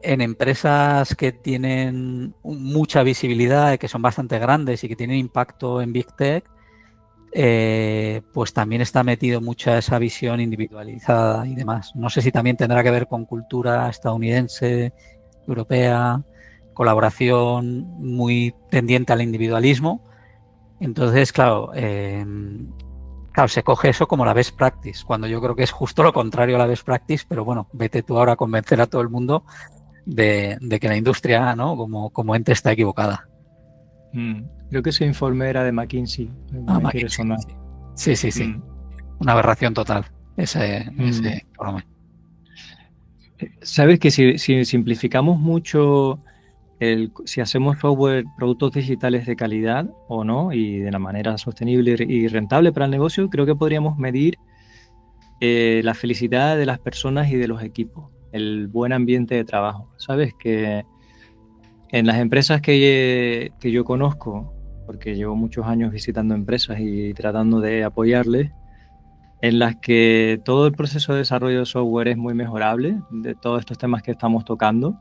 en empresas que tienen mucha visibilidad, que son bastante grandes y que tienen impacto en Big Tech, pues también está metido mucha esa visión individualizada y demás. No sé si también tendrá que ver con cultura estadounidense, europea, colaboración muy tendiente al individualismo. Entonces, claro, se coge eso como la best practice, cuando yo creo que es justo lo contrario a la best practice, pero bueno, vete tú ahora a convencer a todo el mundo de que la industria, ¿no? como ente está equivocada. Creo que ese informe era de McKinsey. Me quiere McKinsey, sonar. sí. Sí. Una aberración total ese informe. Sabes que si simplificamos mucho si hacemos software, productos digitales de calidad o no, y de la manera sostenible y rentable para el negocio, creo que podríamos medir la felicidad de las personas y de los equipos, el buen ambiente de trabajo. Sabes que en las empresas que yo conozco, porque llevo muchos años visitando empresas y tratando de apoyarles, en las que todo el proceso de desarrollo de software es muy mejorable, de todos estos temas que estamos tocando,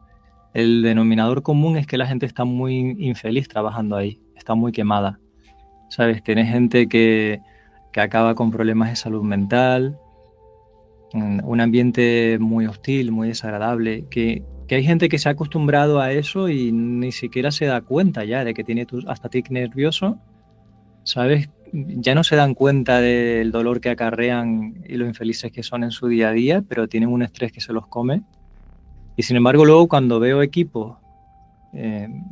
el denominador común es que la gente está muy infeliz trabajando ahí, está muy quemada. ¿Sabes? Tienes gente que acaba con problemas de salud mental, un ambiente muy hostil, muy desagradable, que hay gente que se ha acostumbrado a eso y ni siquiera se da cuenta ya de que tiene hasta tic nervioso, ¿sabes? Ya no se dan cuenta del dolor que acarrean y lo infelices que son en su día a día, pero tienen un estrés que se los come. Y sin embargo, luego cuando veo equipos,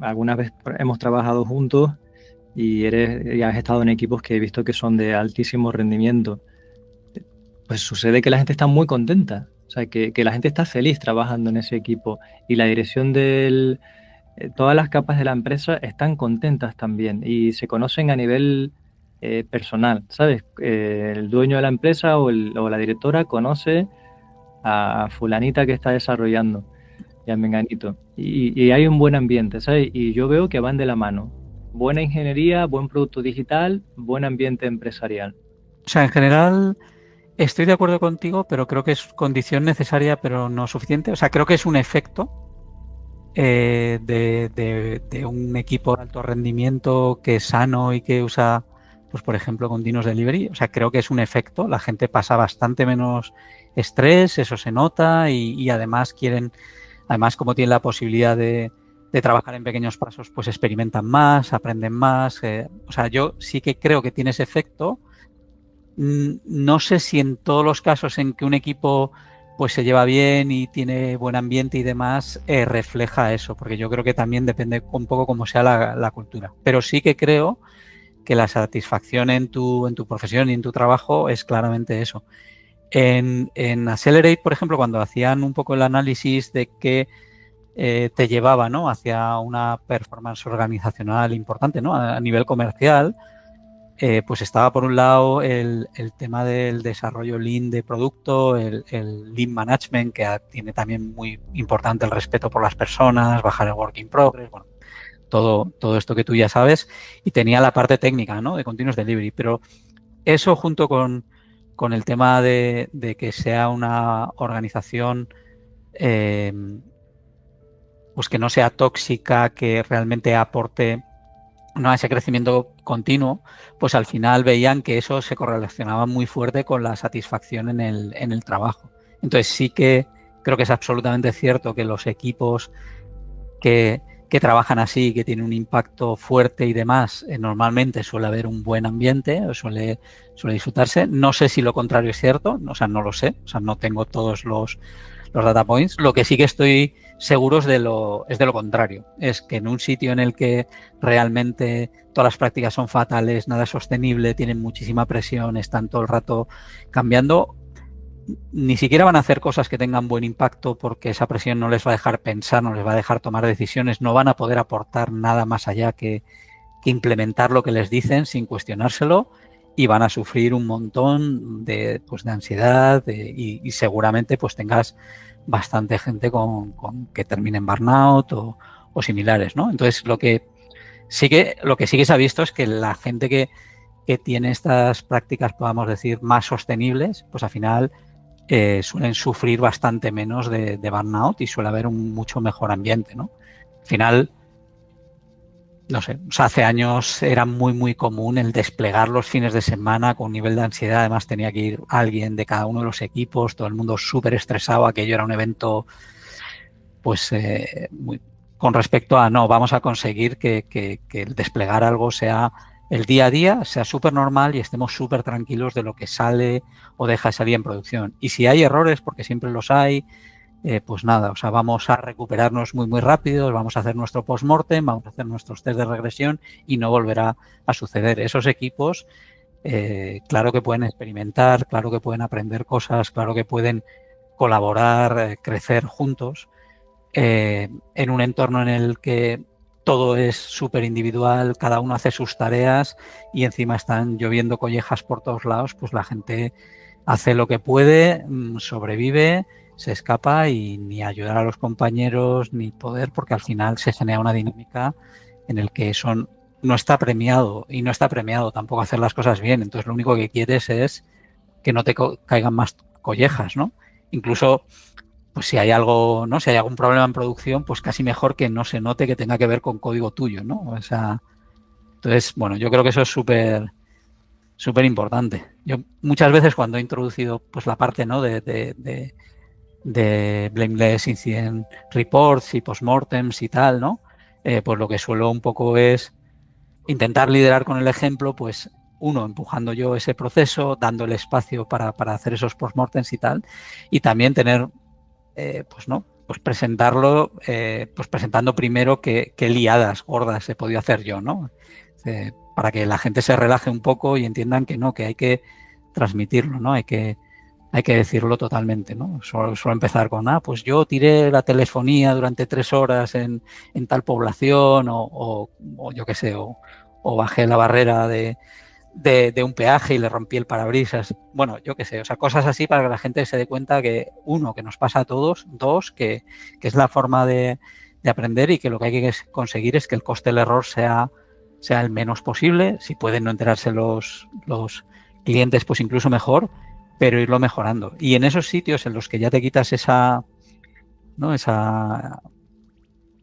alguna vez hemos trabajado juntos y has estado en equipos que he visto que son de altísimo rendimiento, pues sucede que la gente está muy contenta. O sea, que la gente está feliz trabajando en ese equipo y la dirección todas las capas de la empresa están contentas también y se conocen a nivel personal, ¿sabes? El dueño de la empresa o la directora conoce a fulanita que está desarrollando y a menganito. Y hay un buen ambiente, ¿sabes? Y yo veo que van de la mano. Buena ingeniería, buen producto digital, buen ambiente empresarial. O sea, en general estoy de acuerdo contigo, pero creo que es condición necesaria, pero no suficiente. O sea, creo que es un efecto de un equipo de alto rendimiento que es sano y que usa, pues por ejemplo, Continuous Delivery. O sea, creo que es un efecto. La gente pasa bastante menos estrés, eso se nota y además como tienen la posibilidad de trabajar en pequeños pasos, pues experimentan más, aprenden más. O sea, yo sí que creo que tiene ese efecto. No sé si en todos los casos en que un equipo pues se lleva bien y tiene buen ambiente y demás, refleja eso, porque yo creo que también depende un poco cómo sea la cultura. Pero sí que creo que la satisfacción en tu profesión y en tu trabajo es claramente eso. En Accelerate, por ejemplo, cuando hacían un poco el análisis de qué te llevaba, ¿no?, hacia una performance organizacional importante, ¿no?, a nivel comercial, pues estaba por un lado el tema del desarrollo lean de producto, el lean management, que tiene también muy importante el respeto por las personas, bajar el work in progress, bueno, todo esto que tú ya sabes, y tenía la parte técnica, ¿no?, de continuous delivery, pero eso junto con el tema de que sea una organización pues que no sea tóxica, que realmente aporte a ese crecimiento continuo, pues al final veían que eso se correlacionaba muy fuerte con la satisfacción en el trabajo. Entonces sí que creo que es absolutamente cierto que los equipos que trabajan así, que tienen un impacto fuerte y demás, normalmente suele haber un buen ambiente, suele disfrutarse. No sé si lo contrario es cierto, o sea, no lo sé, o sea, no tengo todos los data points. Lo que sí que estoy seguro es de lo contrario. Es que en un sitio en el que realmente todas las prácticas son fatales, nada es sostenible, tienen muchísima presión, están todo el rato cambiando, ni siquiera van a hacer cosas que tengan buen impacto porque esa presión no les va a dejar pensar, no les va a dejar tomar decisiones, no van a poder aportar nada más allá que implementar lo que les dicen sin cuestionárselo y van a sufrir un montón de ansiedad y seguramente pues tengas bastante gente con que termine en burnout o similares, ¿no? Entonces lo que sí que se ha visto es que la gente que tiene estas prácticas, podamos decir, más sostenibles, pues al final suelen sufrir bastante menos de burnout y suele haber un mucho mejor ambiente, ¿no? Al final, no sé, o sea, hace años era muy, muy común el desplegar los fines de semana con un nivel de ansiedad. Además, tenía que ir alguien de cada uno de los equipos, todo el mundo súper estresado. Aquello era un evento, pues, con respecto a, no, vamos a conseguir que el desplegar algo sea el día a día, sea súper normal y estemos súper tranquilos de lo que sale o deja de salir en producción. Y si hay errores, porque siempre los hay, pues nada, o sea, vamos a recuperarnos muy, muy rápido, vamos a hacer nuestro post-mortem, vamos a hacer nuestros test de regresión y no volverá a suceder. Esos equipos, claro que pueden experimentar, claro que pueden aprender cosas, claro que pueden colaborar, crecer juntos, en un entorno en el que todo es súper individual, cada uno hace sus tareas y encima están lloviendo collejas por todos lados, pues la gente hace lo que puede, sobrevive, se escapa y ni ayudar a los compañeros ni poder, porque al final se genera una dinámica en el que eso no está premiado y no está premiado tampoco hacer las cosas bien. Entonces lo único que quieres es que no te caigan más collejas, ¿no? Incluso pues si hay algo, ¿no? Si hay algún problema en producción, pues casi mejor que no se note que tenga que ver con código tuyo, ¿no? O sea, entonces, bueno, yo creo que eso es súper importante. Yo muchas veces cuando he introducido pues la parte, ¿no? de Blameless Incident Reports y postmortems y tal, ¿no? Pues lo que suelo un poco es intentar liderar con el ejemplo, pues uno, empujando yo ese proceso, dando el espacio para hacer esos postmortems y tal, y también tener pues no, pues presentarlo, pues presentando primero qué liadas gordas he podido hacer yo, ¿no? Para que la gente se relaje un poco y entiendan que no, que hay que transmitirlo, ¿no? Hay que decirlo totalmente, ¿no? Suelo empezar con, pues yo tiré la telefonía durante 3 horas en tal población o yo qué sé, o bajé la barrera de un peaje y le rompí el parabrisas. Bueno, yo qué sé, o sea, cosas así para que la gente se dé cuenta que, uno, que nos pasa a todos, dos, que es la forma de aprender y que lo que hay que conseguir es que el coste del error sea el menos posible. Si pueden no enterarse los clientes, pues incluso mejor, pero irlo mejorando. Y en esos sitios en los que ya te quitas ¿no?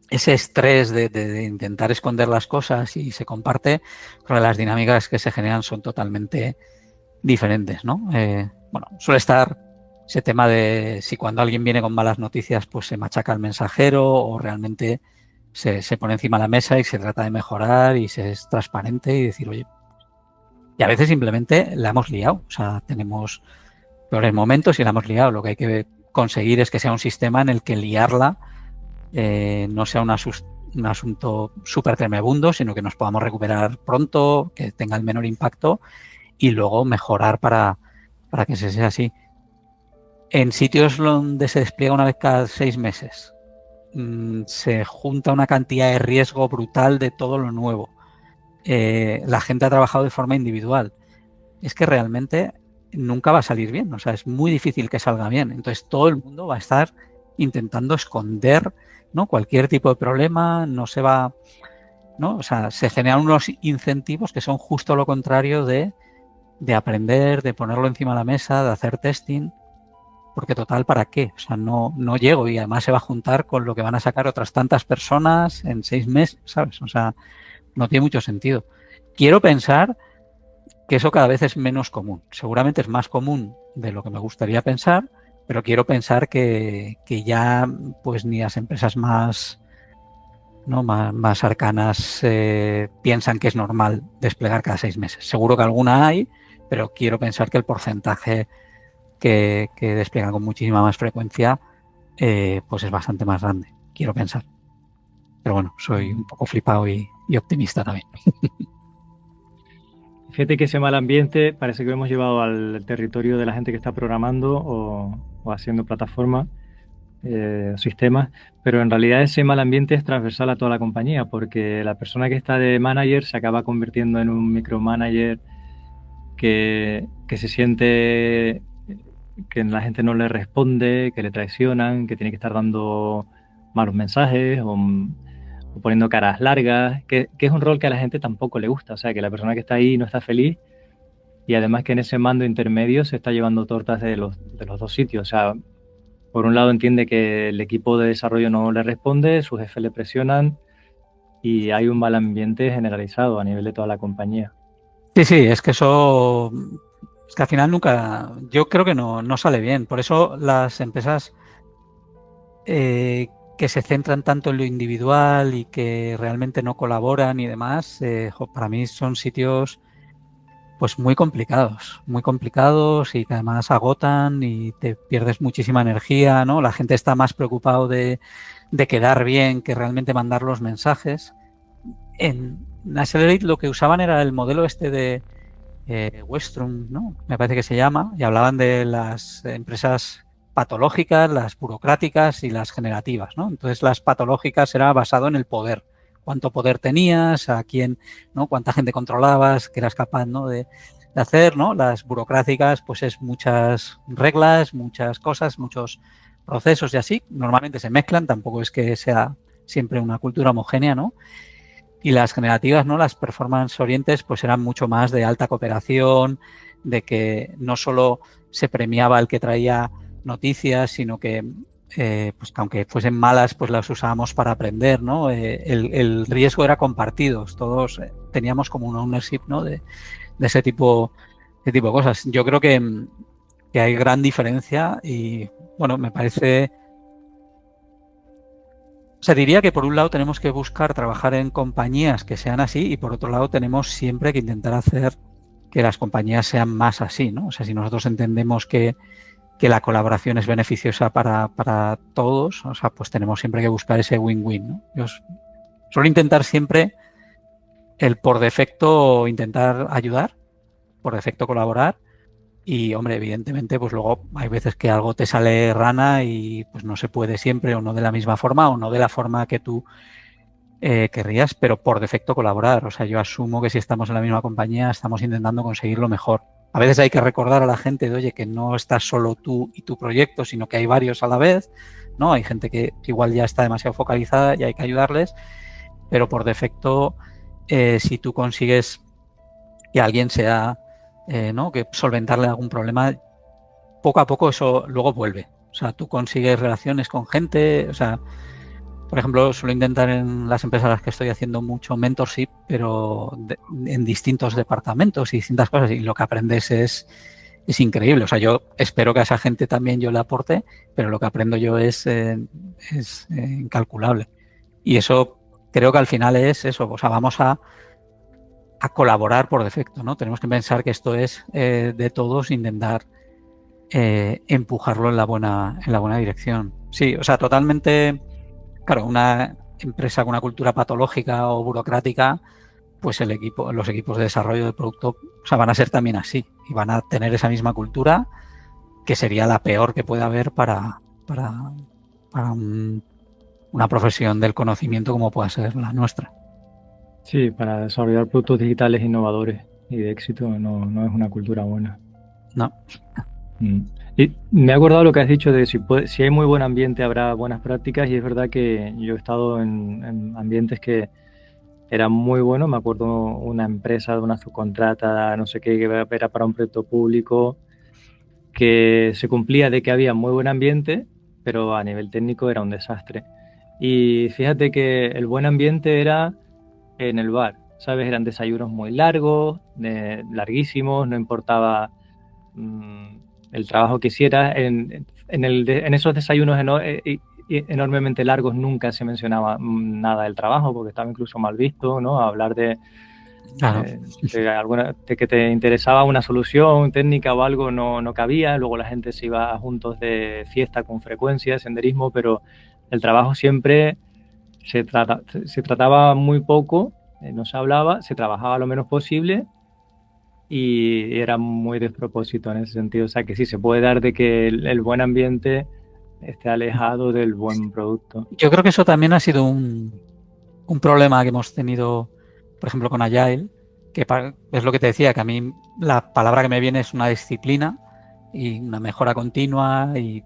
ese estrés de intentar esconder las cosas y se comparte, creo que las dinámicas que se generan son totalmente diferentes, ¿no? Bueno, suele estar ese tema de si cuando alguien viene con malas noticias, pues se machaca al mensajero o realmente se pone encima de la mesa y se trata de mejorar y se es transparente y decir, oye, y a veces simplemente la hemos liado, o sea, tenemos peores momentos y la hemos liado. Lo que hay que conseguir es que sea un sistema en el que liarla no sea un asunto súper tremebundo, sino que nos podamos recuperar pronto, que tenga el menor impacto y luego mejorar para que se sea así. En sitios donde se despliega una vez cada 6 meses, se junta una cantidad de riesgo brutal de todo lo nuevo. La gente ha trabajado de forma individual. Es que realmente nunca va a salir bien, o sea, es muy difícil que salga bien. Entonces todo el mundo va a estar intentando esconder, ¿no? Cualquier tipo de problema, no se va, ¿no? O sea, se generan unos incentivos que son justo lo contrario de aprender, de ponerlo encima de la mesa, de hacer testing, porque total, ¿para qué? O sea, no llego y además se va a juntar con lo que van a sacar otras tantas personas en 6 meses, ¿sabes? O sea, no tiene mucho sentido. Quiero pensar que eso cada vez es menos común. Seguramente es más común de lo que me gustaría pensar, pero quiero pensar que ya pues ni las empresas más, ¿no? más arcanas piensan que es normal desplegar cada 6 meses. Seguro que alguna hay, pero quiero pensar que el porcentaje que despliegan con muchísima más frecuencia pues es bastante más grande. Quiero pensar. Pero bueno, soy un poco flipado y optimista también. Fíjate que ese mal ambiente parece que lo hemos llevado al territorio de la gente que está programando o haciendo plataformas, sistemas, pero en realidad ese mal ambiente es transversal a toda la compañía, porque la persona que está de manager se acaba convirtiendo en un micromanager que se siente que la gente no le responde, que le traicionan, que tiene que estar dando malos mensajes o poniendo caras largas, que es un rol que a la gente tampoco le gusta, o sea, que la persona que está ahí no está feliz y además que en ese mando intermedio se está llevando tortas de los dos sitios, o sea, por un lado entiende que el equipo de desarrollo no le responde, sus jefes le presionan y hay un mal ambiente generalizado a nivel de toda la compañía. Sí, es que eso, es que al final nunca, yo creo que no sale bien. Por eso las empresas que se centran tanto en lo individual y que realmente no colaboran y demás, para mí son sitios pues muy complicados y que además agotan y te pierdes muchísima energía, ¿no? La gente está más preocupado de quedar bien que realmente mandar los mensajes. En Accelerate lo que usaban era el modelo este de Westrum, ¿no? Me parece que se llama, y hablaban de las empresas patológicas, las burocráticas y las generativas, ¿no? Entonces las patológicas era basado en el poder, cuánto poder tenías, a quién, ¿no? Cuánta gente controlabas, qué eras capaz, ¿no? de hacer, ¿no? Las burocráticas, pues es muchas reglas, muchas cosas, muchos procesos y así. Normalmente se mezclan, tampoco es que sea siempre una cultura homogénea, ¿no? Y las generativas, ¿no? Las performance orientes, pues eran mucho más de alta cooperación, de que no solo se premiaba el que traía noticias, sino que pues que aunque fuesen malas, pues las usábamos para aprender, ¿no? El riesgo era compartido, todos teníamos como un ownership, ¿no? de ese tipo de cosas. Yo creo que hay gran diferencia y, bueno, me parece... Se diría que por un lado tenemos que buscar trabajar en compañías que sean así y por otro lado tenemos siempre que intentar hacer que las compañías sean más así, ¿no? O sea, si nosotros entendemos que la colaboración es beneficiosa para todos, o sea, pues tenemos siempre que buscar ese win-win, ¿no? Yo suelo intentar siempre el por defecto intentar ayudar, por defecto colaborar y, hombre, evidentemente, pues luego hay veces que algo te sale rana y pues no se puede siempre o no de la misma forma o no de la forma que tú querrías, pero por defecto colaborar. O sea, yo asumo que si estamos en la misma compañía estamos intentando conseguir lo mejor. A veces hay que recordar a la gente de, oye, que no estás solo tú y tu proyecto, sino que hay varios a la vez, ¿no? Hay gente que igual ya está demasiado focalizada y hay que ayudarles, pero por defecto, si tú consigues que alguien sea, ¿no? Que solventarle algún problema, poco a poco eso luego vuelve. O sea, tú consigues relaciones con gente, o sea, por ejemplo, suelo intentar en las empresas a las que estoy haciendo mucho mentorship, pero en distintos departamentos y distintas cosas, y lo que aprendes es increíble. O sea, yo espero que a esa gente también yo le aporte, pero lo que aprendo yo es incalculable. Y eso creo que al final es eso, o sea, vamos a colaborar por defecto, ¿no? Tenemos que pensar que esto es de todos, intentar empujarlo en la buena dirección. Sí, o sea, totalmente... Claro, una empresa con una cultura patológica o burocrática, pues los equipos de desarrollo de producto, o sea, van a ser también así y van a tener esa misma cultura que sería la peor que puede haber para una profesión del conocimiento como pueda ser la nuestra. Sí, para desarrollar productos digitales innovadores y de éxito no es una cultura buena. No. Y me he acordado lo que has dicho de si hay muy buen ambiente habrá buenas prácticas, y es verdad que yo he estado en ambientes que eran muy buenos. Me acuerdo una empresa de una subcontrata, no sé qué, que era para un proyecto público, que se cumplía de que había muy buen ambiente, pero a nivel técnico era un desastre. Y fíjate que el buen ambiente era en el bar, ¿sabes? Eran desayunos muy largos, larguísimos, no importaba el trabajo que hicieras. En esos desayunos enormemente largos nunca se mencionaba nada del trabajo, porque estaba incluso mal visto, ¿no? Hablar Claro. de que te interesaba una solución técnica o algo no cabía. Luego la gente se iba juntos de fiesta con frecuencia, senderismo, pero el trabajo siempre se trataba muy poco, no se hablaba, se trabajaba lo menos posible y era muy despropósito en ese sentido. O sea que sí, se puede dar de que el buen ambiente esté alejado del buen producto. Yo creo que eso también ha sido un problema que hemos tenido, por ejemplo, con Agile, que es lo que te decía, que a mí la palabra que me viene es una disciplina y una mejora continua y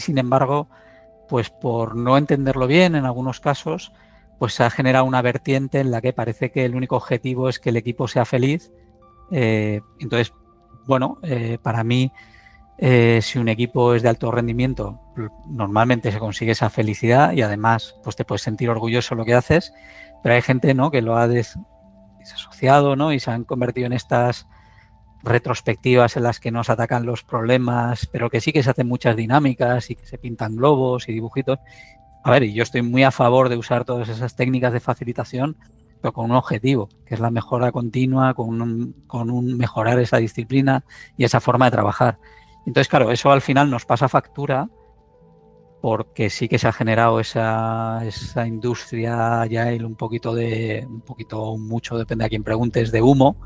sin embargo, pues por no entenderlo bien en algunos casos, pues se ha generado una vertiente en la que parece que el único objetivo es que el equipo sea feliz. Entonces, bueno, para mí, si un equipo es de alto rendimiento, normalmente se consigue esa felicidad y además pues te puedes sentir orgulloso de lo que haces, pero hay gente, ¿no?, que lo ha desasociado, ¿no?, y se han convertido en estas retrospectivas en las que nos atacan los problemas, pero que sí que se hacen muchas dinámicas y que se pintan globos y dibujitos. A ver, y yo estoy muy a favor de usar todas esas técnicas de facilitación, pero con un objetivo, que es la mejora continua, con un mejorar esa disciplina y esa forma de trabajar. Entonces, claro, eso al final nos pasa factura porque sí que se ha generado esa industria agile mucho, depende a quién preguntes, de humo,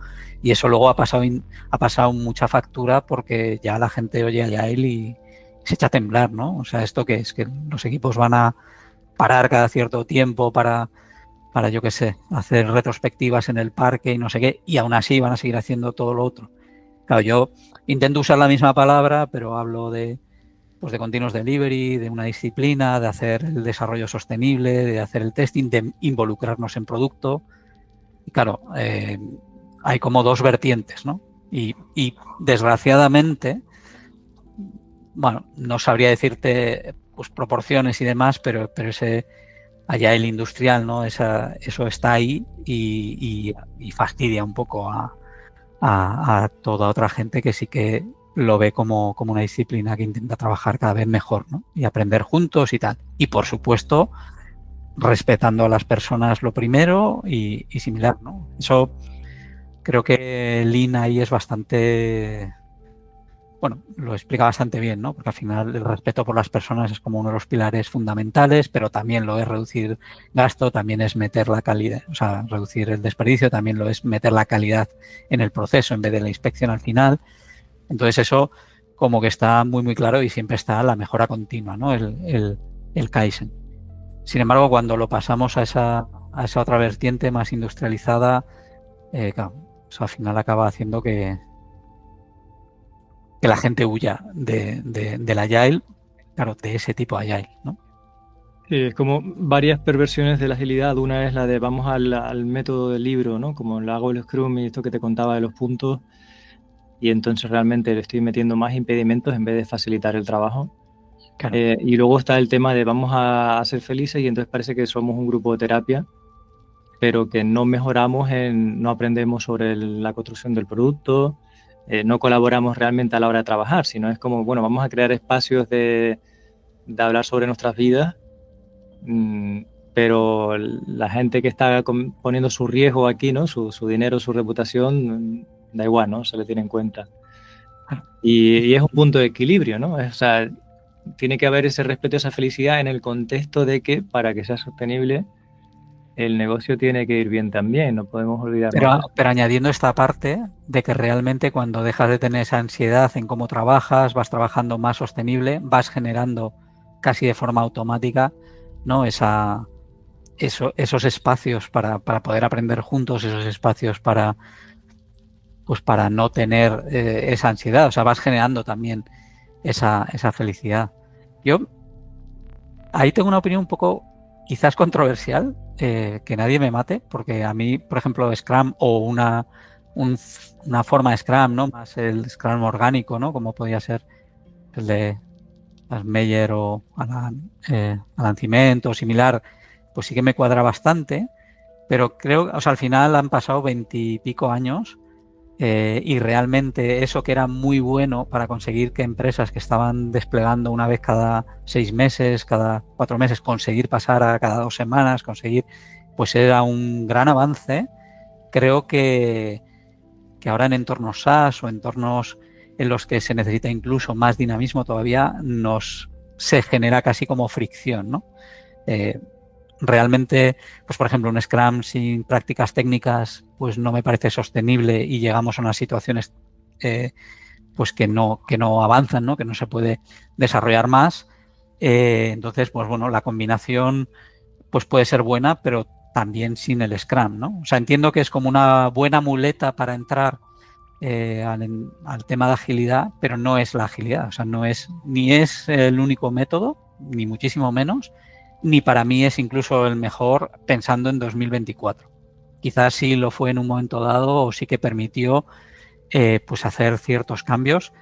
y eso luego ha pasado mucha factura porque ya la gente oye agile y se echa a temblar, ¿no? O sea, ¿esto qué es? Que los equipos van a parar cada cierto tiempo para yo qué sé, hacer retrospectivas en el parque y no sé qué, y aún así van a seguir haciendo todo lo otro. Claro, yo intento usar la misma palabra, pero hablo de continuous delivery, de una disciplina, de hacer el desarrollo sostenible, de hacer el testing, de involucrarnos en producto. Y claro, hay como dos vertientes, ¿no? Y desgraciadamente, bueno, no sabría decirte pues proporciones y demás, pero ese allá el industrial, ¿no? Eso está ahí y fastidia un poco a toda otra gente que sí que lo ve como una disciplina que intenta trabajar cada vez mejor, ¿no? Y aprender juntos y tal. Y por supuesto, respetando a las personas lo primero y similar, ¿no? Eso creo que Lean ahí es bastante... Bueno, lo explica bastante bien, ¿no? Porque al final el respeto por las personas es como uno de los pilares fundamentales, pero también lo es reducir gasto, también es meter la calidad, o sea, reducir el desperdicio, también lo es meter la calidad en el proceso en vez de la inspección al final. Entonces eso como que está muy, muy claro y siempre está la mejora continua, ¿no? El Kaizen. Sin embargo, cuando lo pasamos a esa otra vertiente más industrializada, claro, eso al final acaba haciendo que la gente huya del Agile, claro, de ese tipo de Agile, ¿no? Sí, es como varias perversiones de la agilidad. Una es la de vamos al método del libro, ¿no? Como lo hago el Scrum y esto que te contaba de los puntos, y entonces realmente le estoy metiendo más impedimentos en vez de facilitar el trabajo. Claro. Y luego está el tema de vamos a ser felices y entonces parece que somos un grupo de terapia, pero que no mejoramos, no aprendemos sobre la construcción del producto, no colaboramos realmente a la hora de trabajar, sino es como, bueno, vamos a crear espacios de hablar sobre nuestras vidas, pero la gente que está poniendo su riesgo aquí, ¿no? Su dinero, su reputación, da igual, ¿no? Se le tiene en cuenta. Y es un punto de equilibrio, ¿no? O sea, tiene que haber ese respeto, esa felicidad en el contexto de que para que sea sostenible el negocio tiene que ir bien también, no podemos olvidarnos de eso. Pero añadiendo esta parte de que realmente cuando dejas de tener esa ansiedad en cómo trabajas, vas trabajando más sostenible, vas generando casi de forma automática, ¿no? Esos espacios para poder aprender juntos, esos espacios para no tener esa ansiedad, o sea, vas generando también esa felicidad. Yo ahí tengo una opinión un poco quizás controversial, que nadie me mate, porque a mí, por ejemplo, Scrum o una forma de Scrum, ¿no? Más el Scrum orgánico, ¿no? Como podría ser el de Meyer o Alan Cimento o similar, pues sí que me cuadra bastante, pero creo, o sea, al final han pasado 20 y pico años y realmente eso que era muy bueno para conseguir que empresas que estaban desplegando una vez cada 6 meses, cada 4 meses, conseguir pasar a cada 2 semanas, pues era un gran avance. Creo que ahora en entornos SaaS o entornos en los que se necesita incluso más dinamismo todavía, se genera casi como fricción, ¿no? Realmente, pues por ejemplo, un Scrum sin prácticas técnicas, pues no me parece sostenible y llegamos a unas situaciones pues que no avanzan, ¿no? Que no se puede desarrollar más. Entonces, pues bueno, la combinación pues puede ser buena, pero también sin el Scrum, ¿no? O sea, entiendo que es como una buena muleta para entrar al tema de agilidad, pero no es la agilidad, o sea, ni es el único método, ni muchísimo menos, ni para mí es incluso el mejor pensando en 2024. Quizás sí lo fue en un momento dado o sí que permitió pues hacer ciertos cambios,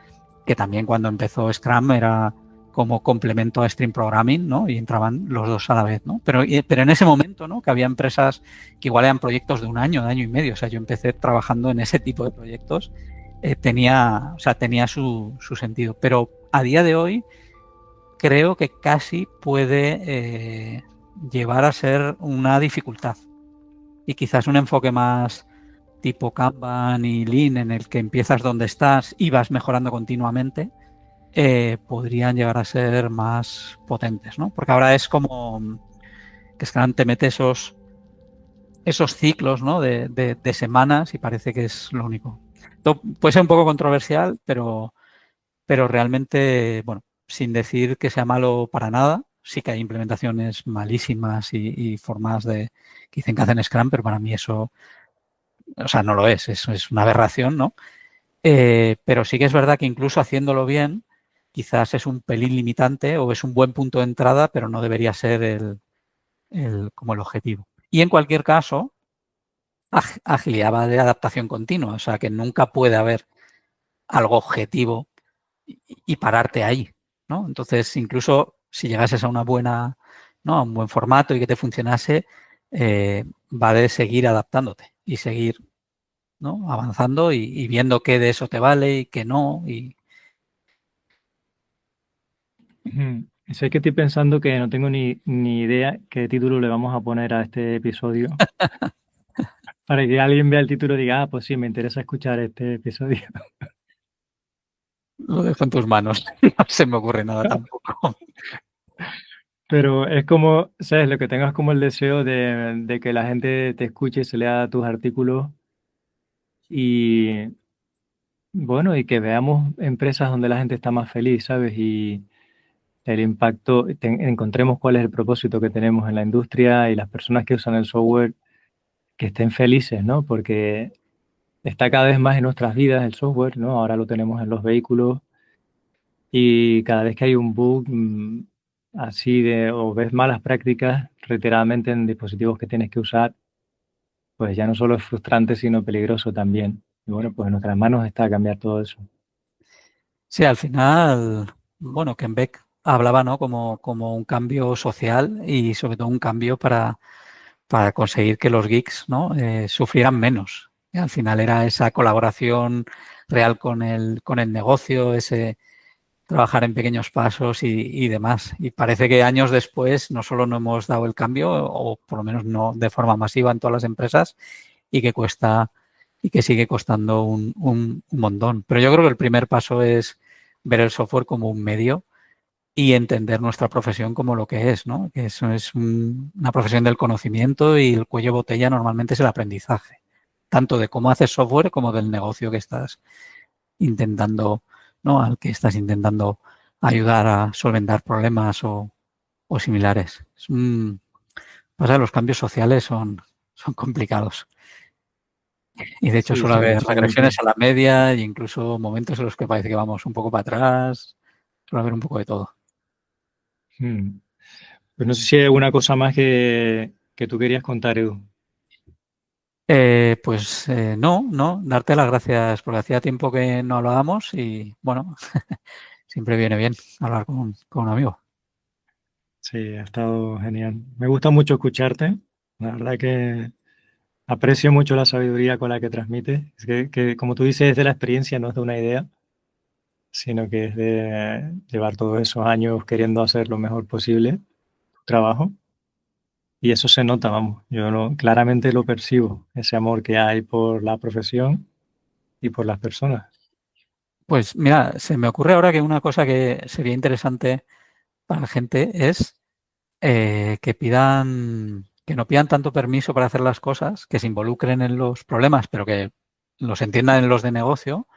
que también cuando empezó Scrum era como complemento a Stream Programming, ¿no? Y entraban los dos a la vez, ¿no? Pero en ese momento, ¿no? Que había empresas que igual eran proyectos de un año y medio. O sea, yo empecé trabajando en ese tipo de proyectos. Tenía su sentido. Pero a día de hoy creo que casi puede llevar a ser una dificultad. y quizás un enfoque más tipo Kanban y Lean, en el que empiezas donde estás y vas mejorando continuamente, podrían llegar a ser más potentes, ¿no? Porque ahora es como que Scrum te mete esos ciclos, ¿no? de semanas y parece que es lo único. Esto puede ser un poco controversial, pero realmente, bueno, sin decir que sea malo para nada, sí que hay implementaciones malísimas y formas que dicen que hacen Scrum, pero para mí eso, o sea, no lo es, eso es una aberración, ¿no? Pero sí que es verdad que incluso haciéndolo bien, quizás es un pelín limitante o es un buen punto de entrada, pero no debería ser como el objetivo. Y en cualquier caso, agilidad va de adaptación continua, o sea que nunca puede haber algo objetivo y pararte ahí, ¿no? Entonces, incluso si llegases a una buena, ¿no? A un buen formato y que te funcionase, va de seguir adaptándote y seguir, ¿no? Avanzando y viendo qué de eso te vale y qué no. Sé que estoy pensando que no tengo ni idea qué título le vamos a poner a este episodio para que alguien vea el título y diga, ah, pues sí, me interesa escuchar este episodio. Lo dejo en tus manos. No se me ocurre nada tampoco. Pero es como, ¿sabes? Lo que tengas como el deseo de que la gente te escuche, se lea tus artículos y, bueno, y que veamos empresas donde la gente está más feliz, ¿sabes? Y el impacto, encontremos cuál es el propósito que tenemos en la industria y las personas que usan el software que estén felices, ¿no? Porque está cada vez más en nuestras vidas el software, ¿no? Ahora lo tenemos en los vehículos y cada vez que hay un bug así o ves malas prácticas reiteradamente en dispositivos que tienes que usar, pues ya no solo es frustrante, sino peligroso también. Y bueno, pues en nuestras manos está cambiar todo eso. Sí, al final, bueno, Ken Beck hablaba, ¿no? Como un cambio social y sobre todo un cambio para conseguir que los geeks, ¿no? Sufrieran menos. Y al final era esa colaboración real con el negocio, ese trabajar en pequeños pasos y demás. Y parece que años después no solo no hemos dado el cambio, o por lo menos no de forma masiva en todas las empresas, y que cuesta y que sigue costando un montón. Pero yo creo que el primer paso es ver el software como un medio y entender nuestra profesión como lo que es, ¿no? Que eso es una profesión del conocimiento y el cuello de botella normalmente es el aprendizaje, tanto de cómo haces software como del negocio que estás intentando, ¿no? Al que estás intentando ayudar a solventar problemas o similares. Pasa, los cambios sociales son complicados. Y de hecho Sí, suele sí, haber mutuamente. regresiones a la media e incluso momentos en los que parece que vamos un poco para atrás. Suele haber un poco de todo. Mm. Pues no sé si hay alguna cosa más que tú querías contar, Edu. No, darte las gracias porque hacía tiempo que no hablábamos y bueno, siempre viene bien hablar con un amigo. Sí, ha estado genial. Me gusta mucho escucharte. La verdad que aprecio mucho la sabiduría con la que transmites. Es que, como tú dices, es de la experiencia, no es de una idea, sino que es de llevar todos esos años queriendo hacer lo mejor posible tu trabajo. Y eso se nota, vamos. Claramente lo percibo, ese amor que hay por la profesión y por las personas. Pues mira, se me ocurre ahora que una cosa que sería interesante para la gente es que no pidan tanto permiso para hacer las cosas, que se involucren en los problemas, pero que los entiendan en los de negocio,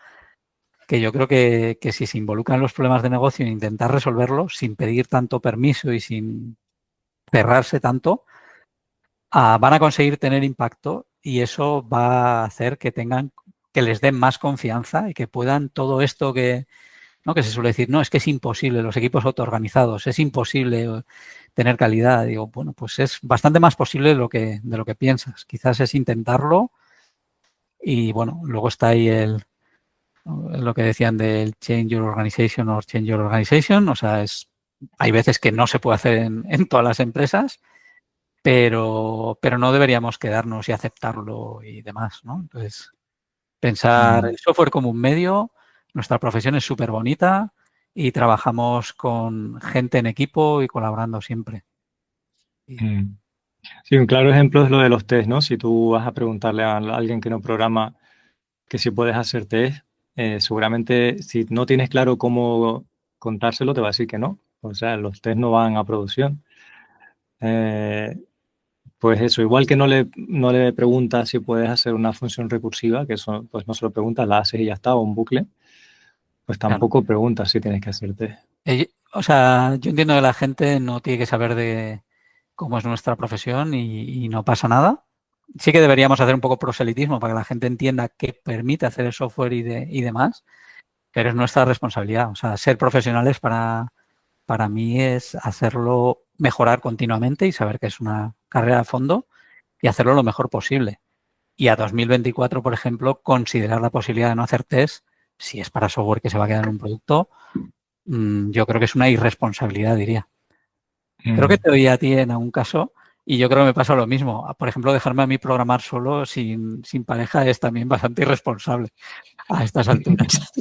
que yo creo que si se involucran en los problemas de negocio e intentar resolverlos sin pedir tanto permiso y sin cerrarse tanto, van a conseguir tener impacto y eso va a hacer que les den más confianza y que puedan todo esto ¿no? Que se suele decir, no, es que es imposible, los equipos autoorganizados, es imposible tener calidad. Digo, bueno, pues es bastante más posible de lo que piensas. Quizás es intentarlo y bueno, luego está ahí lo que decían del change your organization or change your organization, o sea, hay veces que no se puede hacer en todas las empresas, pero no deberíamos quedarnos y aceptarlo y demás, ¿no? Entonces, pensar Mm, el software como un medio, nuestra profesión es súper bonita y trabajamos con gente en equipo y colaborando siempre. Y mm. Sí, un claro ejemplo es lo de los test, ¿no? Si tú vas a preguntarle a alguien que no programa que si puedes hacer test, seguramente si no tienes claro cómo contárselo, te va a decir que no. O sea, los test no van a producción. Eh, pues eso, igual que no le preguntas si puedes hacer una función recursiva, que eso pues no se lo preguntas, la haces y ya está, o un bucle, pues Claro. tampoco preguntas si tienes que hacer test. O sea, yo entiendo que la gente no tiene que saber de cómo es nuestra profesión y no pasa nada. Sí que deberíamos hacer un poco proselitismo para que la gente entienda qué permite hacer el software y demás, pero es nuestra responsabilidad. O sea, ser profesionales para mí es hacerlo mejorar continuamente y saber que es una carrera a fondo y hacerlo lo mejor posible. Y a 2024, por ejemplo, considerar la posibilidad de no hacer test, si es para software que se va a quedar en un producto, yo creo que es una irresponsabilidad, diría. Creo que Mm. te oía a ti en algún caso y yo creo que me pasa lo mismo. Por ejemplo, dejarme a mí programar solo sin pareja es también bastante irresponsable a estas alturas.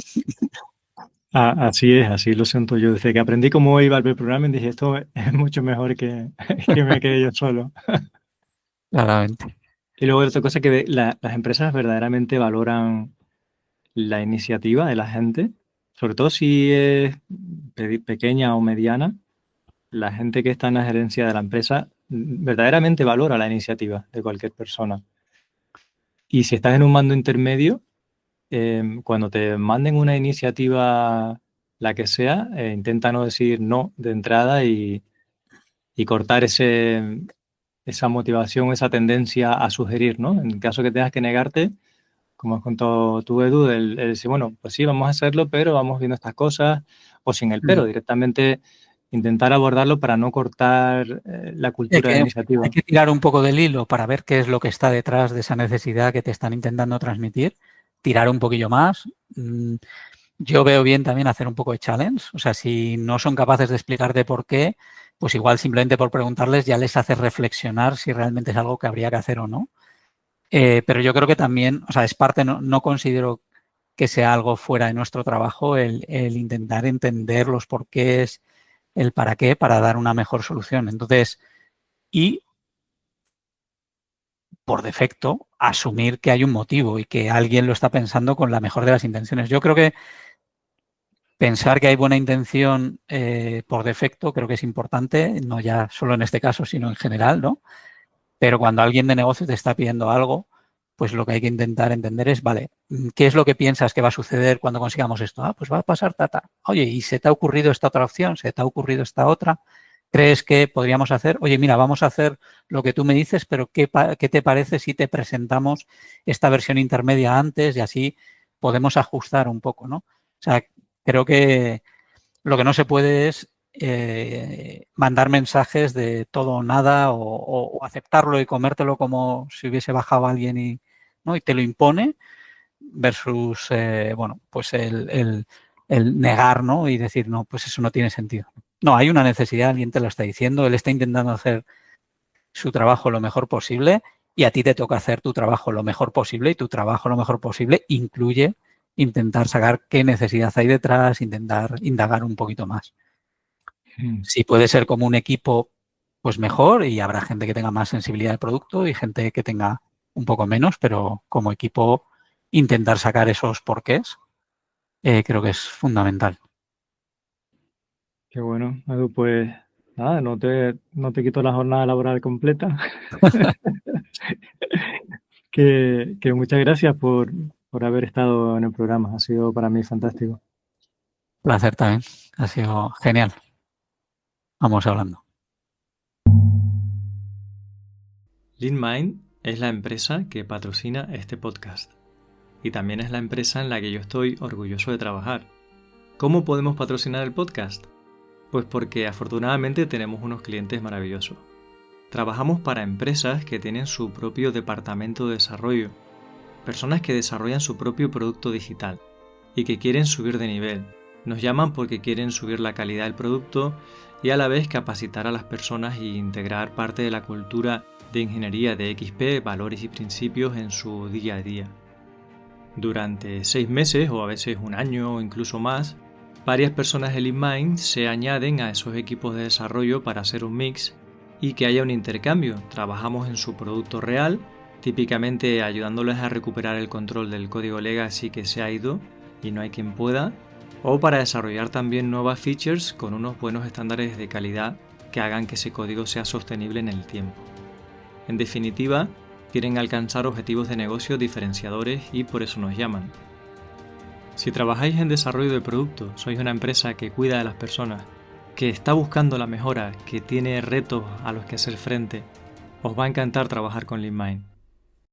Así es, así lo siento yo. Desde que aprendí cómo iba el programming, dije, esto es mucho mejor que me quede yo solo. Claramente. Y luego otra cosa que las empresas verdaderamente valoran la iniciativa de la gente, sobre todo si es pequeña o mediana, la gente que está en la gerencia de la empresa verdaderamente valora la iniciativa de cualquier persona. Y si estás en un mando intermedio, cuando te manden una iniciativa, la que sea, intenta no decir no de entrada y cortar esa motivación, esa tendencia a sugerir, ¿no? En caso que tengas que negarte, como has contado tú, Edu, el decir, bueno, pues sí, vamos a hacerlo, pero vamos viendo estas cosas, o sin el pero, directamente intentar abordarlo para no cortar la Hay cultura de que, hay iniciativa. que tirar un poco del hilo para ver qué es lo que está detrás de esa necesidad que te están intentando transmitir, tirar un poquillo más. Yo veo bien también hacer un poco de challenge, o sea, si no son capaces de explicarte por qué, pues igual simplemente por preguntarles ya les hace reflexionar si realmente es algo que habría que hacer o no. Pero yo creo que también, o sea, es parte, no considero que sea algo fuera de nuestro trabajo el intentar entender los porqués, el para qué, para dar una mejor solución. Entonces, y por defecto, asumir que hay un motivo y que alguien lo está pensando con la mejor de las intenciones. Yo creo que pensar que hay buena intención por defecto creo que es importante, no ya solo en este caso, sino en general, ¿no? Pero cuando alguien de negocio te está pidiendo algo, pues lo que hay que intentar entender es, vale, ¿qué es lo que piensas que va a suceder cuando consigamos esto? Ah, pues va a pasar tata. Oye, ¿y se te ha ocurrido esta otra opción? ¿Se te ha ocurrido esta otra? ¿Crees que podríamos hacer? Oye, mira, vamos a hacer lo que tú me dices, pero ¿qué te parece si te presentamos esta versión intermedia antes y así podemos ajustar un poco, ¿no? O sea, creo que lo que no se puede es mandar mensajes de todo o nada o aceptarlo y comértelo como si hubiese bajado alguien ¿no? y te lo impone versus, bueno, pues el negar, ¿no? Y decir, no, pues eso no tiene sentido. No, hay una necesidad, alguien te lo está diciendo, él está intentando hacer su trabajo lo mejor posible y a ti te toca hacer tu trabajo lo mejor posible y tu trabajo lo mejor posible incluye intentar sacar qué necesidad hay detrás, intentar indagar un poquito más. Mm. Si puede ser como un equipo, pues mejor y habrá gente que tenga más sensibilidad al producto y gente que tenga un poco menos, pero como equipo intentar sacar esos porqués creo que es fundamental. Qué bueno, Edu, pues nada, no te quito la jornada laboral completa. Que muchas gracias por haber estado en el programa. Ha sido para mí fantástico. Placer también. Ha sido genial. Vamos hablando. LeanMind es la empresa que patrocina este podcast y también es la empresa en la que yo estoy orgulloso de trabajar. ¿Cómo podemos patrocinar el podcast? Pues porque afortunadamente tenemos unos clientes maravillosos. Trabajamos para empresas que tienen su propio departamento de desarrollo, personas que desarrollan su propio producto digital y que quieren subir de nivel. Nos llaman porque quieren subir la calidad del producto y a la vez capacitar a las personas e integrar parte de la cultura de ingeniería de XP, valores y principios en su día a día. Durante 6 meses o a veces un año o incluso más, varias personas de LeanMind se añaden a esos equipos de desarrollo para hacer un mix y que haya un intercambio. Trabajamos en su producto real, típicamente ayudándoles a recuperar el control del código legacy que se ha ido y no hay quien pueda, o para desarrollar también nuevas features con unos buenos estándares de calidad que hagan que ese código sea sostenible en el tiempo. En definitiva, quieren alcanzar objetivos de negocio diferenciadores y por eso nos llaman. Si trabajáis en desarrollo de producto, sois una empresa que cuida de las personas, que está buscando la mejora, que tiene retos a los que hacer frente, os va a encantar trabajar con LeanMind.